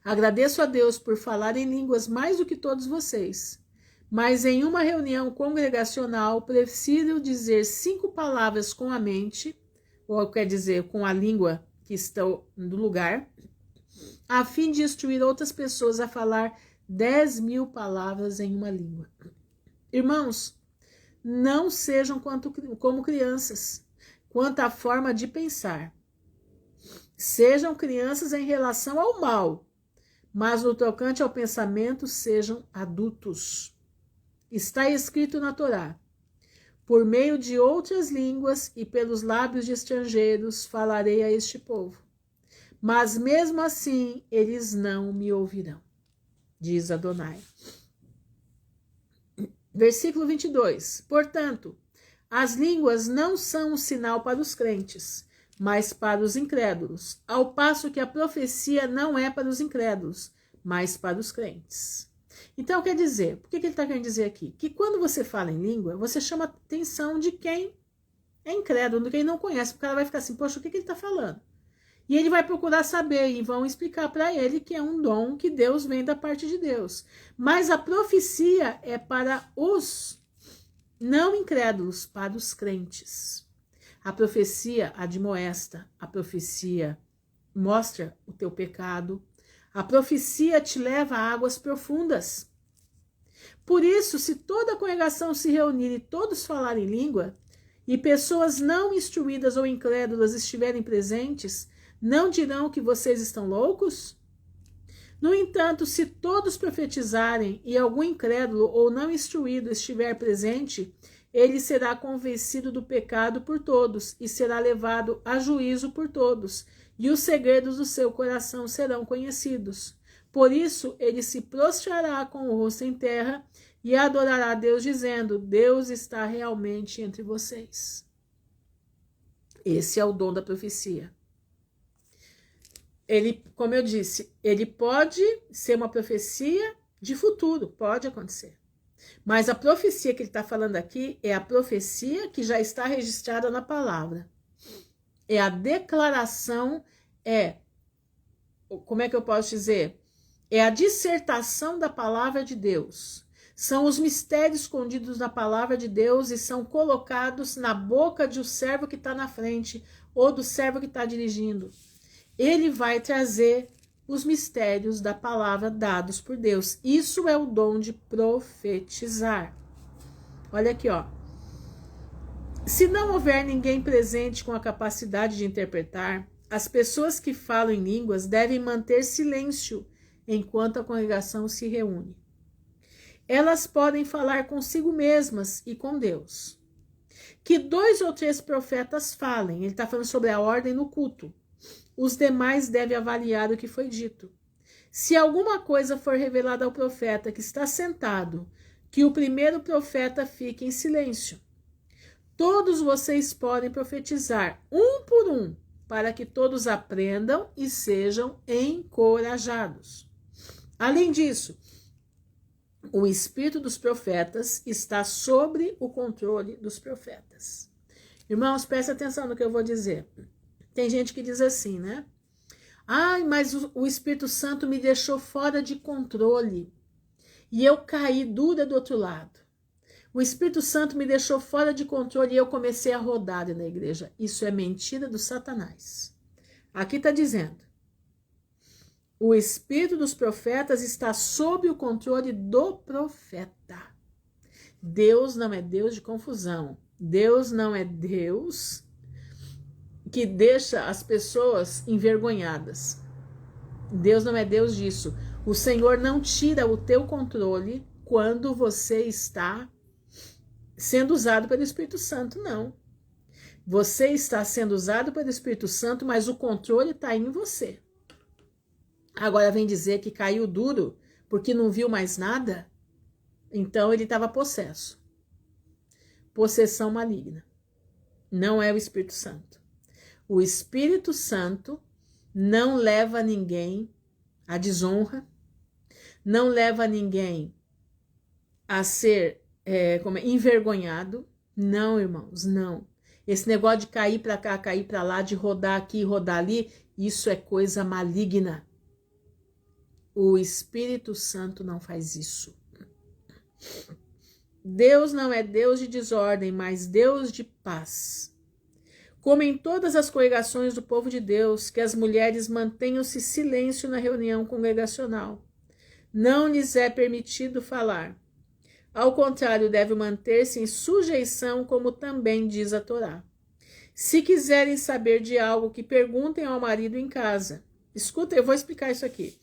Agradeço a Deus por falar em línguas mais do que todos vocês, mas em uma reunião congregacional prefiro dizer 5 palavras com a mente, ou quer dizer, com a língua que está no lugar, a fim de instruir outras pessoas a falar 10.000 palavras em uma língua. Irmãos, não sejam como crianças, quanto à forma de pensar. Sejam crianças em relação ao mal, mas no tocante ao pensamento sejam adultos. Está escrito na Torá: por meio de outras línguas e pelos lábios de estrangeiros falarei a este povo, mas mesmo assim eles não me ouvirão, diz Adonai. Versículo 22. Portanto, as línguas não são um sinal para os crentes, mas para os incrédulos, ao passo que a profecia não é para os incrédulos, mas para os crentes. Então, quer dizer, por que ele está querendo dizer aqui? Que quando você fala em língua, você chama a atenção de quem é incrédulo, de quem não conhece, porque o cara vai ficar assim, poxa, o que ele está falando? E ele vai procurar saber e vão explicar para ele que é um dom que Deus vem da parte de Deus. Mas a profecia é para os não incrédulos, para os crentes. A profecia admoesta, a profecia mostra o teu pecado, a profecia te leva a águas profundas. Por isso, se toda a congregação se reunir e todos falarem língua, e pessoas não instruídas ou incrédulas estiverem presentes, não dirão que vocês estão loucos? No entanto, se todos profetizarem e algum incrédulo ou não instruído estiver presente, ele será convencido do pecado por todos e será levado a juízo por todos, e os segredos do seu coração serão conhecidos. Por isso, ele se prostrará com o rosto em terra e adorará a Deus, dizendo: Deus está realmente entre vocês. Esse é o dom da profecia. Ele, como eu disse, ele pode ser uma profecia de futuro, pode acontecer. Mas a profecia que ele está falando aqui é a profecia que já está registrada na palavra. É a declaração, como é que eu posso dizer? É a dissertação da palavra de Deus. São os mistérios escondidos na palavra de Deus e são colocados na boca de um servo que está na frente ou do servo que está dirigindo. Ele vai trazer os mistérios da palavra dados por Deus. Isso é o dom de profetizar. Olha aqui, ó. Se não houver ninguém presente com a capacidade de interpretar, as pessoas que falam em línguas devem manter silêncio enquanto a congregação se reúne. Elas podem falar consigo mesmas e com Deus. Que 2 ou 3 profetas falem. Ele está falando sobre a ordem no culto. Os demais devem avaliar o que foi dito. Se alguma coisa for revelada ao profeta que está sentado, que o primeiro profeta fique em silêncio. Todos vocês podem profetizar, um por um, para que todos aprendam e sejam encorajados. Além disso, o espírito dos profetas está sobre o controle dos profetas. Irmãos, prestem atenção no que eu vou dizer. Tem gente que diz assim, né? Ai, mas o Espírito Santo me deixou fora de controle e eu caí dura do outro lado. O Espírito Santo me deixou fora de controle e eu comecei a rodar na igreja. Isso é mentira do Satanás. Aqui está dizendo, o Espírito dos profetas está sob o controle do profeta. Deus não é Deus de confusão. Deus não é Deus que deixa as pessoas envergonhadas. Deus não é Deus disso. O Senhor não tira o teu controle quando você está sendo usado pelo Espírito Santo, não. Você está sendo usado pelo Espírito Santo, mas o controle está em você. Agora vem dizer que caiu duro porque não viu mais nada? Então ele estava possesso. Possessão maligna. Não é o Espírito Santo. O Espírito Santo não leva ninguém à desonra, não leva ninguém a ser envergonhado. Não, irmãos, não. Esse negócio de cair para cá, cair para lá, de rodar aqui, rodar ali, isso é coisa maligna. O Espírito Santo não faz isso. Deus não é Deus de desordem, mas Deus de paz. Como em todas as congregações do povo de Deus, que as mulheres mantenham-se silêncio na reunião congregacional. Não lhes é permitido falar. Ao contrário, deve manter-se em sujeição, como também diz a Torá. Se quiserem saber de algo, que perguntem ao marido em casa. Escuta, eu vou explicar isso aqui.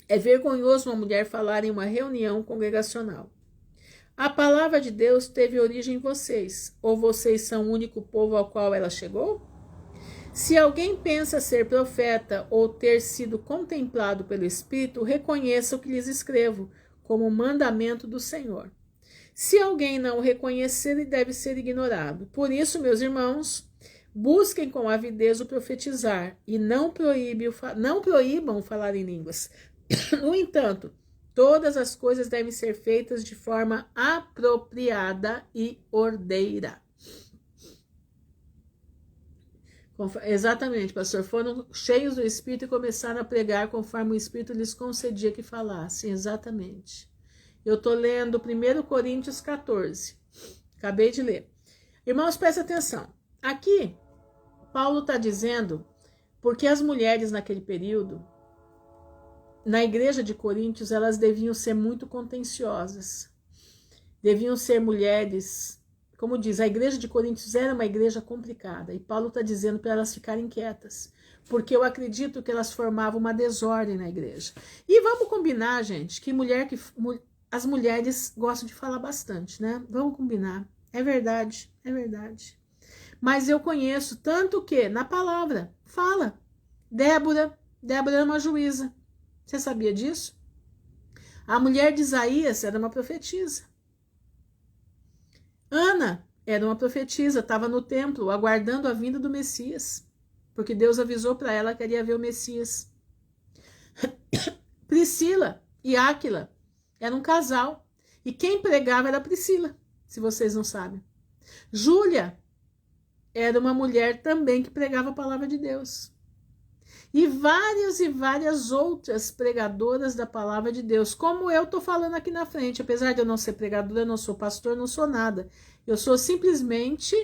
É vergonhoso uma mulher falar em uma reunião congregacional. A palavra de Deus teve origem em vocês, ou vocês são o único povo ao qual ela chegou? Se alguém pensa ser profeta ou ter sido contemplado pelo Espírito, reconheça o que lhes escrevo, como mandamento do Senhor. Se alguém não o reconhecer, ele deve ser ignorado. Por isso, meus irmãos, busquem com avidez o profetizar e não proíbam falar em línguas. No entanto, todas as coisas devem ser feitas de forma apropriada e ordeira. Exatamente, pastor. Foram cheios do Espírito e começaram a pregar conforme o Espírito lhes concedia que falassem. Exatamente. Eu estou lendo 1 Coríntios 14. Acabei de ler. Irmãos, prestem atenção. Aqui, Paulo está dizendo porque as mulheres naquele período, na igreja de Coríntios, elas deviam ser muito contenciosas. Deviam ser mulheres... Como diz, a igreja de Coríntios era uma igreja complicada. E Paulo está dizendo para elas ficarem quietas. Porque eu acredito que elas formavam uma desordem na igreja. E vamos combinar, gente, que as mulheres gostam de falar bastante, né? Vamos combinar. É verdade, é verdade. Mas eu conheço tanto que, na palavra, fala. Débora era uma juíza. Você sabia disso? A mulher de Isaías era uma profetisa. Ana era uma profetisa, estava no templo aguardando a vinda do Messias, porque Deus avisou para ela que iria ver o Messias. Priscila e Áquila eram um casal, e quem pregava era Priscila, se vocês não sabem. Júlia era uma mulher também que pregava a palavra de Deus. e várias outras pregadoras da palavra de Deus, como eu estou falando aqui na frente. Apesar de eu não ser pregadora, eu não sou pastor, não sou nada. Eu sou simplesmente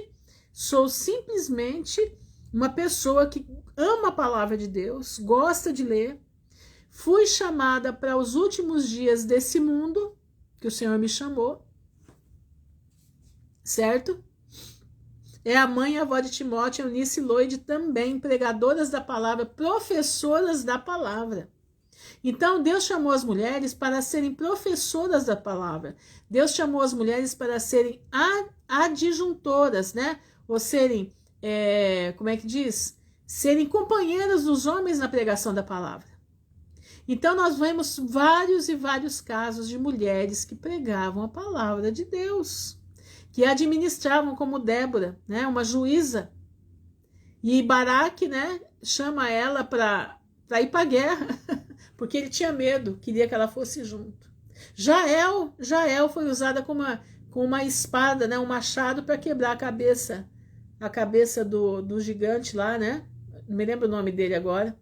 uma pessoa que ama a palavra de Deus, gosta de ler. Fui chamada para os últimos dias desse mundo, que o Senhor me chamou, certo? É a mãe e a avó de Timóteo, Eunice e Loide, também pregadoras da palavra, professoras da palavra. Então, Deus chamou as mulheres para serem professoras da palavra. Deus chamou as mulheres para serem adjuntoras, né? Ou serem, como é que diz? Serem companheiras dos homens na pregação da palavra. Então, nós vemos vários e vários casos de mulheres que pregavam a palavra de Deus, que administravam, como Débora, né, uma juíza. E Baraque, né, chama ela para ir para a guerra, porque ele tinha medo, queria que ela fosse junto. Jael foi usada com uma espada, né, um machado, para quebrar a cabeça do gigante lá, né? Não me lembro o nome dele agora.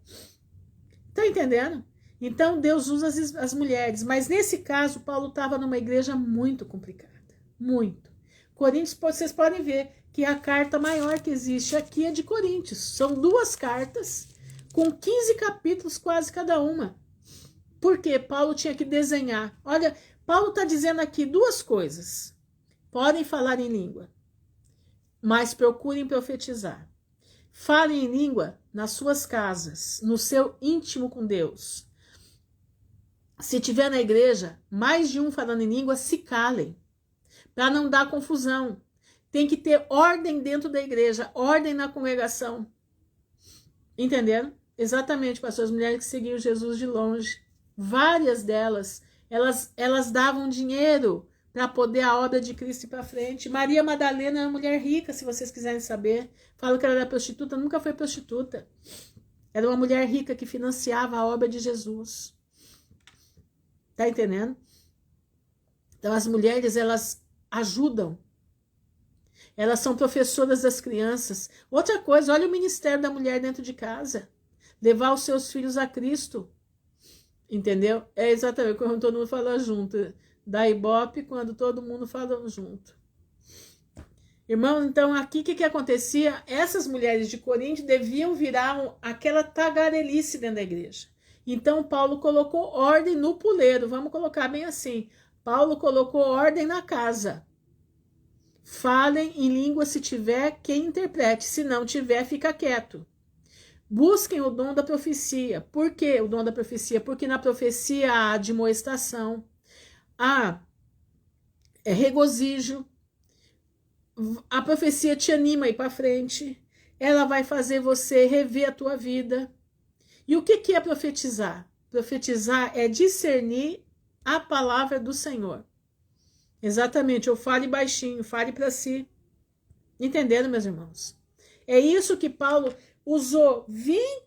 Tá entendendo? Então, Deus usa as mulheres. Mas, nesse caso, Paulo estava numa igreja muito complicada. Muito. Coríntios, vocês podem ver que a carta maior que existe aqui é de Coríntios. São 2 cartas com 15 capítulos quase cada uma. Porque Paulo tinha que desenhar. Olha, Paulo está dizendo aqui 2 coisas. Podem falar em língua, mas procurem profetizar. Falem em língua nas suas casas, no seu íntimo com Deus. Se tiver na igreja mais de um falando em língua, se calem, para não dar confusão. Tem que ter ordem dentro da igreja, ordem na congregação. Entenderam? Exatamente, pastor, as mulheres que seguiam Jesus de longe, várias delas, elas davam dinheiro para poder a obra de Cristo ir para frente. Maria Madalena era uma mulher rica, se vocês quiserem saber. Falo que ela era prostituta, nunca foi prostituta. Era uma mulher rica que financiava a obra de Jesus. Tá entendendo? Então as mulheres, elas ajudam. Elas são professoras das crianças. Outra coisa, olha o ministério da mulher dentro de casa. Levar os seus filhos a Cristo. Entendeu? É exatamente quando todo mundo fala junto. Da Ibope, quando todo mundo fala junto. Irmão, então aqui o que acontecia? Essas mulheres de Corinto deviam virar aquela tagarelice dentro da igreja. Então Paulo colocou ordem no puleiro, vamos colocar bem assim. Paulo colocou ordem na casa. Falem em língua se tiver quem interprete, se não tiver, fica quieto. Busquem o dom da profecia. Por que o dom da profecia? Porque na profecia há admoestação, há regozijo, a profecia te anima a ir para frente, ela vai fazer você rever a tua vida. E o que é profetizar? Profetizar é discernir a palavra do Senhor. Exatamente, eu fale baixinho, fale para si. Entenderam, meus irmãos? É isso que Paulo usou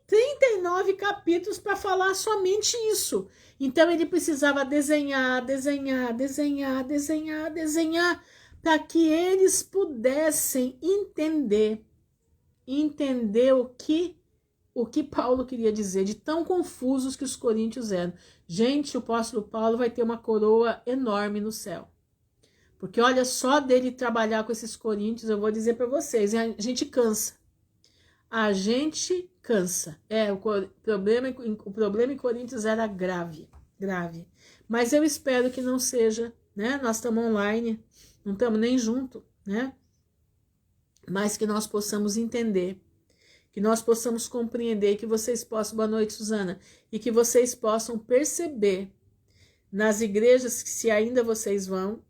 39 capítulos para falar somente isso. Então ele precisava desenhar, para que eles pudessem entender o que Paulo queria dizer, de tão confusos que os coríntios eram. Gente, o apóstolo Paulo vai ter uma coroa enorme no céu. Porque olha, só dele trabalhar com esses coríntios, eu vou dizer para vocês, a gente cansa. A gente cansa. O problema em Coríntios era grave. Mas eu espero que não seja, né? Nós estamos online, não estamos nem junto, né? Mas que nós possamos entender, que nós possamos compreender, que vocês possam, boa noite, Suzana, e que vocês possam perceber nas igrejas que se ainda vocês vão,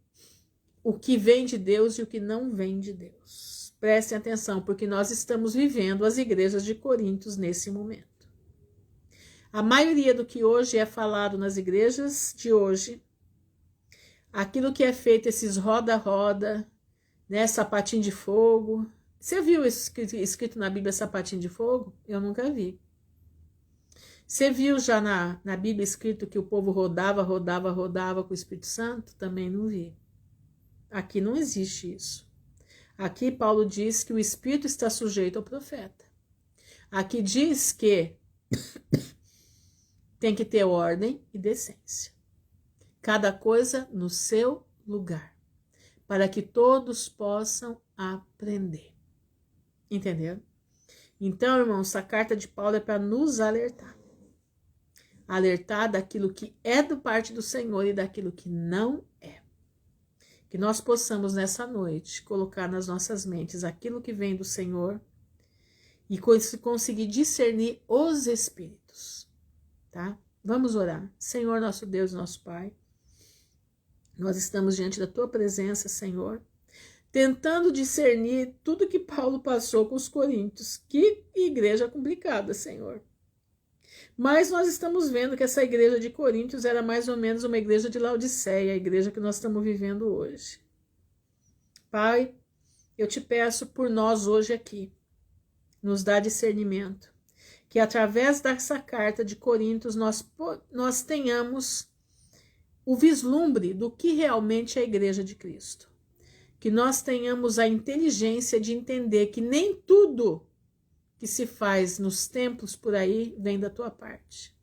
o que vem de Deus e o que não vem de Deus. Prestem atenção, porque nós estamos vivendo as igrejas de Coríntios nesse momento. A maioria do que hoje é falado nas igrejas de hoje, aquilo que é feito, esses roda-roda, né, sapatinho de fogo. Você viu isso escrito na Bíblia, sapatinho de fogo? Eu nunca vi. Você viu já na Bíblia escrito que o povo rodava com o Espírito Santo? Também não vi. Aqui não existe isso. Aqui Paulo diz que o Espírito está sujeito ao profeta. Aqui diz que Tem que ter ordem e decência. Cada coisa no seu lugar, para que todos possam aprender. Entenderam? Então, irmãos, a carta de Paulo é para nos alertar. Alertar daquilo que é do parte do Senhor e daquilo que não é. Que nós possamos nessa noite colocar nas nossas mentes aquilo que vem do Senhor e conseguir discernir os espíritos, tá? Vamos orar. Senhor, nosso Deus, nosso Pai, nós estamos diante da tua presença, Senhor, tentando discernir tudo que Paulo passou com os coríntios. Que igreja complicada, Senhor. Mas nós estamos vendo que essa igreja de Coríntios era mais ou menos uma igreja de Laodiceia, a igreja que nós estamos vivendo hoje. Pai, eu te peço por nós hoje aqui, nos dá discernimento, que através dessa carta de Coríntios nós tenhamos o vislumbre do que realmente é a igreja de Cristo. Que nós tenhamos a inteligência de entender que nem tudo que se faz nos templos por aí vem da tua parte.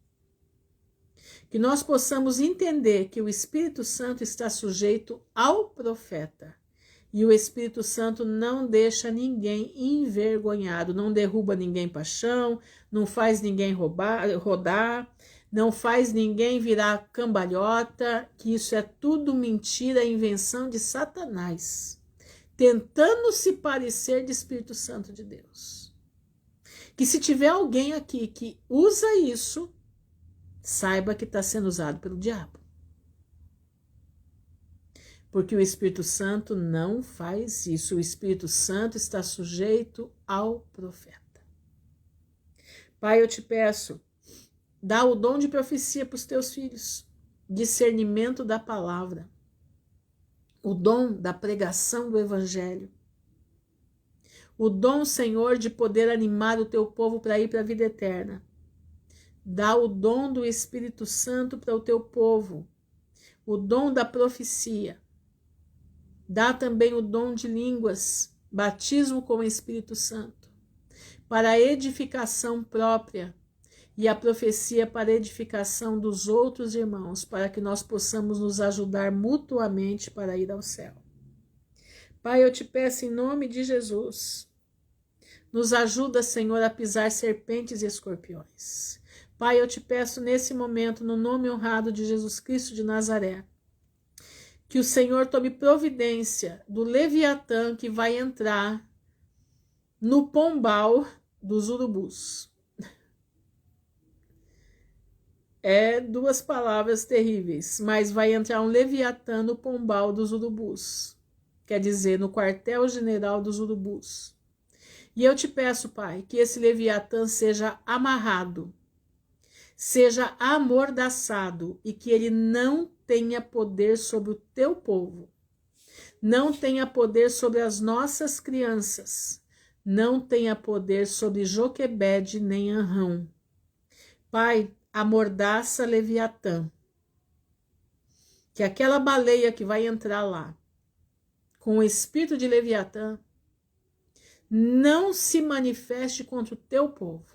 Que nós possamos entender que o Espírito Santo está sujeito ao profeta. E o Espírito Santo não deixa ninguém envergonhado, não derruba ninguém para chão, não faz ninguém rodar, não faz ninguém virar cambalhota, que isso é tudo mentira, invenção de Satanás, tentando se parecer de Espírito Santo de Deus. Que se tiver alguém aqui que usa isso, saiba que está sendo usado pelo diabo. Porque o Espírito Santo não faz isso. O Espírito Santo está sujeito ao profeta. Pai, eu te peço, dá o dom de profecia para os teus filhos, discernimento da palavra, o dom da pregação do evangelho, o dom, Senhor, de poder animar o teu povo para ir para a vida eterna. Dá o dom do Espírito Santo para o teu povo, o dom da profecia. Dá também o dom de línguas, batismo com o Espírito Santo, para a edificação própria e a profecia para a edificação dos outros irmãos, para que nós possamos nos ajudar mutuamente para ir ao céu. Pai, eu te peço em nome de Jesus, nos ajuda, Senhor, a pisar serpentes e escorpiões. Pai, eu te peço nesse momento, no nome honrado de Jesus Cristo de Nazaré, que o Senhor tome providência do Leviatã que vai entrar no pombal dos urubus. É duas palavras terríveis, mas vai entrar um Leviatã no pombal dos urubus. Quer dizer, no quartel-general dos urubus. E eu te peço, Pai, que esse Leviatã seja amarrado, seja amordaçado e que ele não tenha poder sobre o teu povo, não tenha poder sobre as nossas crianças, não tenha poder sobre Joquebede nem Anrão. Pai, amordaça Leviatã, que aquela baleia que vai entrar lá, com o espírito de Leviatã, não se manifeste contra o teu povo.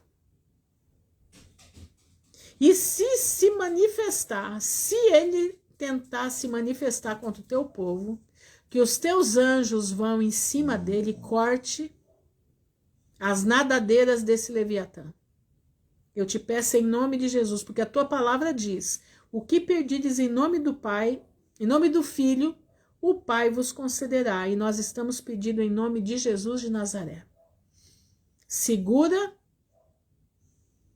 E se manifestar, se ele tentar se manifestar contra o teu povo, que os teus anjos vão em cima dele e corte as nadadeiras desse Leviatã. Eu te peço em nome de Jesus, porque a tua palavra diz, o que perdides em nome do Pai, em nome do Filho, o Pai vos concederá, e nós estamos pedindo em nome de Jesus de Nazaré. Segura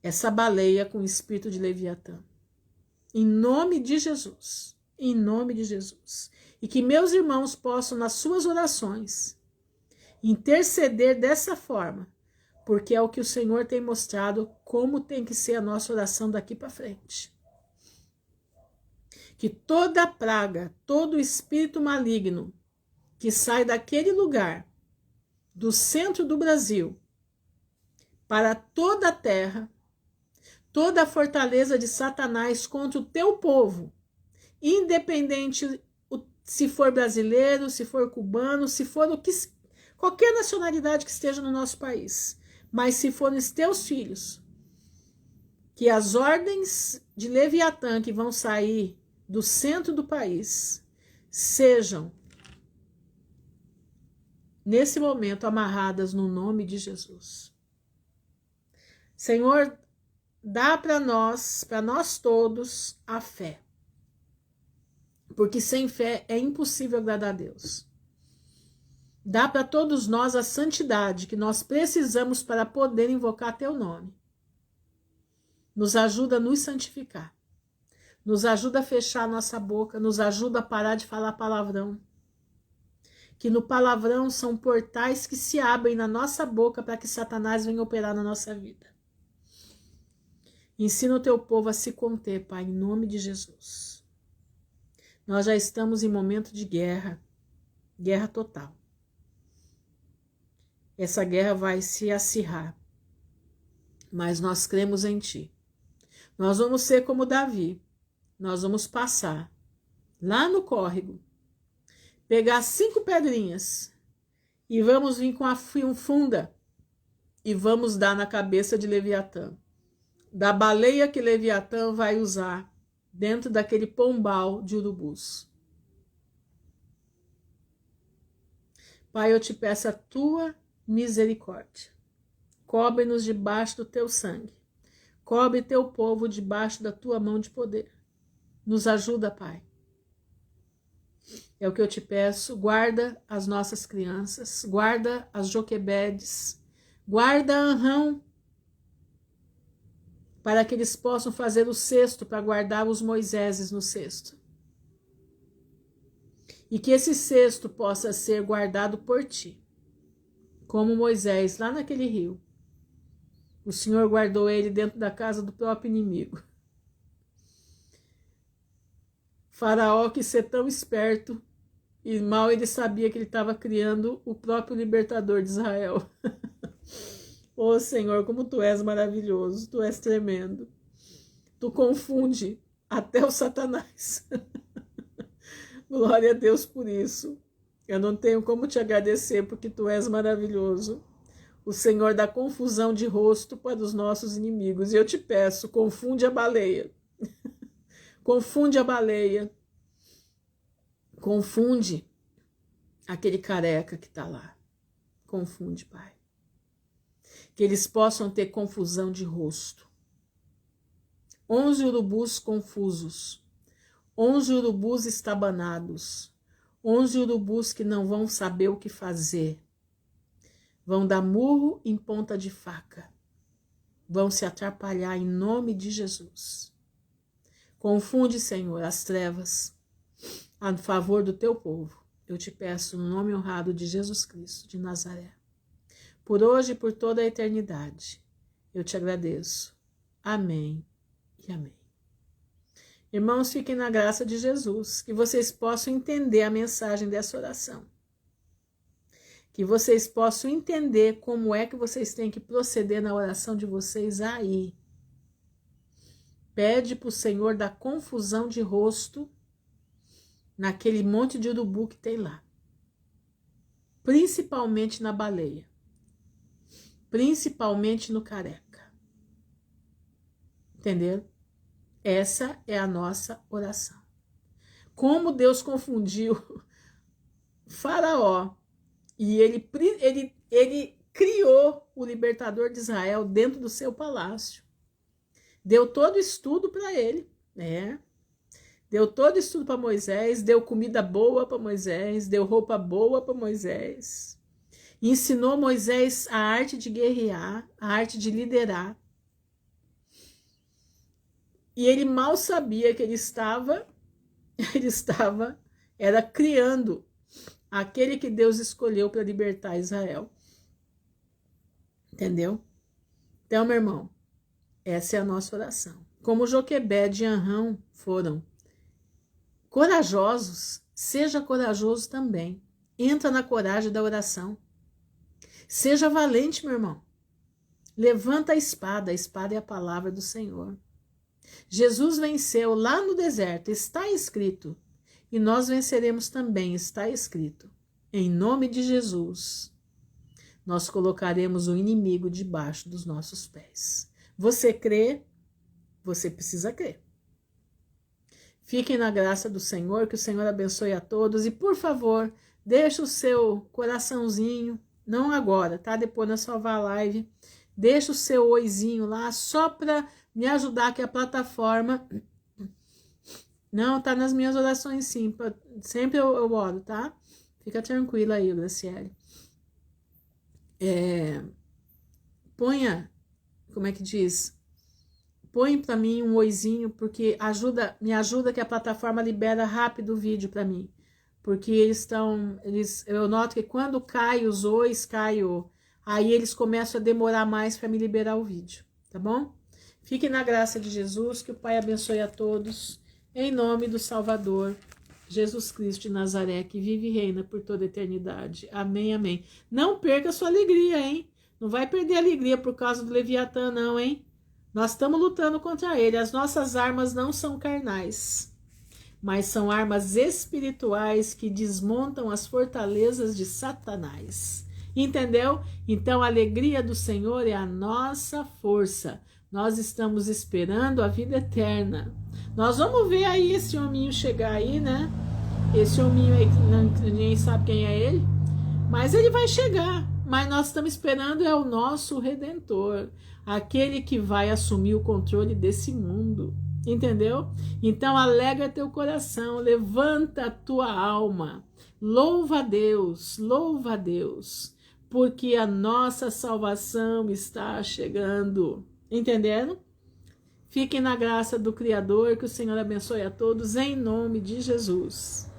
essa baleia com o espírito de Leviatã. Em nome de Jesus. Em nome de Jesus. E que meus irmãos possam, nas suas orações, interceder dessa forma, porque é o que o Senhor tem mostrado como tem que ser a nossa oração daqui para frente. Que toda praga, todo espírito maligno que sai daquele lugar, do centro do Brasil, para toda a terra, toda a fortaleza de Satanás contra o teu povo, independente se for brasileiro, se for cubano, se for qualquer nacionalidade que esteja no nosso país, mas se for os teus filhos, que as ordens de Leviatã que vão sair do centro do país sejam, nesse momento, amarradas no nome de Jesus. Senhor, dá para nós todos, a fé. Porque sem fé é impossível agradar a Deus. Dá para todos nós a santidade que nós precisamos para poder invocar teu nome. Nos ajuda a nos santificar. Nos ajuda a fechar a nossa boca, nos ajuda a parar de falar palavrão. Que no palavrão são portais que se abrem na nossa boca para que Satanás venha operar na nossa vida. Ensina o teu povo a se conter, Pai, em nome de Jesus. Nós já estamos em momento de guerra, guerra total. Essa guerra vai se acirrar, mas nós cremos em Ti. Nós vamos ser como Davi, nós vamos passar lá no córrego, pegar 5 pedrinhas e vamos vir com a funda e vamos dar na cabeça de Leviatã, da baleia que Leviatã vai usar dentro daquele pombal de urubus. Pai, eu te peço a tua misericórdia. Cobre-nos debaixo do teu sangue. Cobre teu povo debaixo da tua mão de poder. Nos ajuda, Pai. É o que eu te peço. Guarda as nossas crianças. Guarda as Joquebedes. Guarda Anrão. Para que eles possam fazer o cesto para guardar os Moiséses no cesto. E que esse cesto possa ser guardado por ti. Como Moisés, lá naquele rio. O Senhor guardou ele dentro da casa do próprio inimigo. Faraó, que ser tão esperto, e mal ele sabia que ele estava criando o próprio libertador de Israel. Ô Senhor, como tu és maravilhoso, tu és tremendo. Tu confunde até o Satanás. Glória a Deus por isso. Eu não tenho como te agradecer porque tu és maravilhoso. O Senhor dá confusão de rosto para os nossos inimigos. E eu te peço, confunde a baleia. Confunde a baleia. Confunde aquele careca que está lá. Confunde, Pai. Que eles possam ter confusão de rosto. 11 urubus confusos. 11 urubus estabanados. 11 urubus que não vão saber o que fazer. Vão dar murro em ponta de faca. Vão se atrapalhar em nome de Jesus. Confunde, Senhor, as trevas a favor do teu povo. Eu te peço no nome honrado de Jesus Cristo de Nazaré. Por hoje e por toda a eternidade. Eu te agradeço. Amém e amém. Irmãos, fiquem na graça de Jesus, que vocês possam entender a mensagem dessa oração. Que vocês possam entender como é que vocês têm que proceder na oração de vocês aí. Pede para o Senhor da confusão de rosto naquele monte de urubu que tem lá. Principalmente na baleia. Principalmente no careca. Entenderam? Essa é a nossa oração. Como Deus confundiu Faraó e ele criou o libertador de Israel dentro do seu palácio. Deu todo estudo para ele, né? Deu todo estudo para Moisés, deu comida boa para Moisés, deu roupa boa para Moisés. Ensinou Moisés a arte de guerrear, a arte de liderar. E ele mal sabia que ele estava era criando aquele que Deus escolheu para libertar Israel. Entendeu? Então, meu irmão, essa é a nossa oração. Como Joquebede e Anrão foram corajosos, seja corajoso também. Entra na coragem da oração. Seja valente, meu irmão. Levanta a espada é a palavra do Senhor. Jesus venceu lá no deserto, está escrito. E nós venceremos também, está escrito. Em nome de Jesus, nós colocaremos o inimigo debaixo dos nossos pés. Você crê? Você precisa crer. Fiquem na graça do Senhor, que o Senhor abençoe a todos. E, por favor, deixa o seu coraçãozinho, não agora, tá? Depois nós salvar a live. Deixa o seu oizinho lá, só para me ajudar, que a plataforma... Não, tá nas minhas orações, sim. Sempre eu oro, tá? Fica tranquila aí, Graciele. Ponha, como é que diz? Põe para mim um oizinho, porque me ajuda que a plataforma libera rápido o vídeo para mim. Porque eu noto que quando cai os ois, aí eles começam a demorar mais para me liberar o vídeo, tá bom? Fiquem na graça de Jesus, que o Pai abençoe a todos, em nome do Salvador, Jesus Cristo de Nazaré, que vive e reina por toda a eternidade. Amém, amém. Não perca a sua alegria, hein? Não vai perder a alegria por causa do Leviatã, não, hein? Nós estamos lutando contra ele. As nossas armas não são carnais, mas são armas espirituais que desmontam as fortalezas de Satanás. Entendeu? Então a alegria do Senhor é a nossa força. Nós estamos esperando a vida eterna. Nós vamos ver aí esse hominho chegar aí, né? Esse hominho aí que ninguém sabe quem é ele, mas ele vai chegar. Mas nós estamos esperando é o nosso Redentor, aquele que vai assumir o controle desse mundo, entendeu? Então alegra teu coração, levanta a tua alma, louva a Deus, porque a nossa salvação está chegando, entenderam? Fiquem na graça do Criador, que o Senhor abençoe a todos, em nome de Jesus.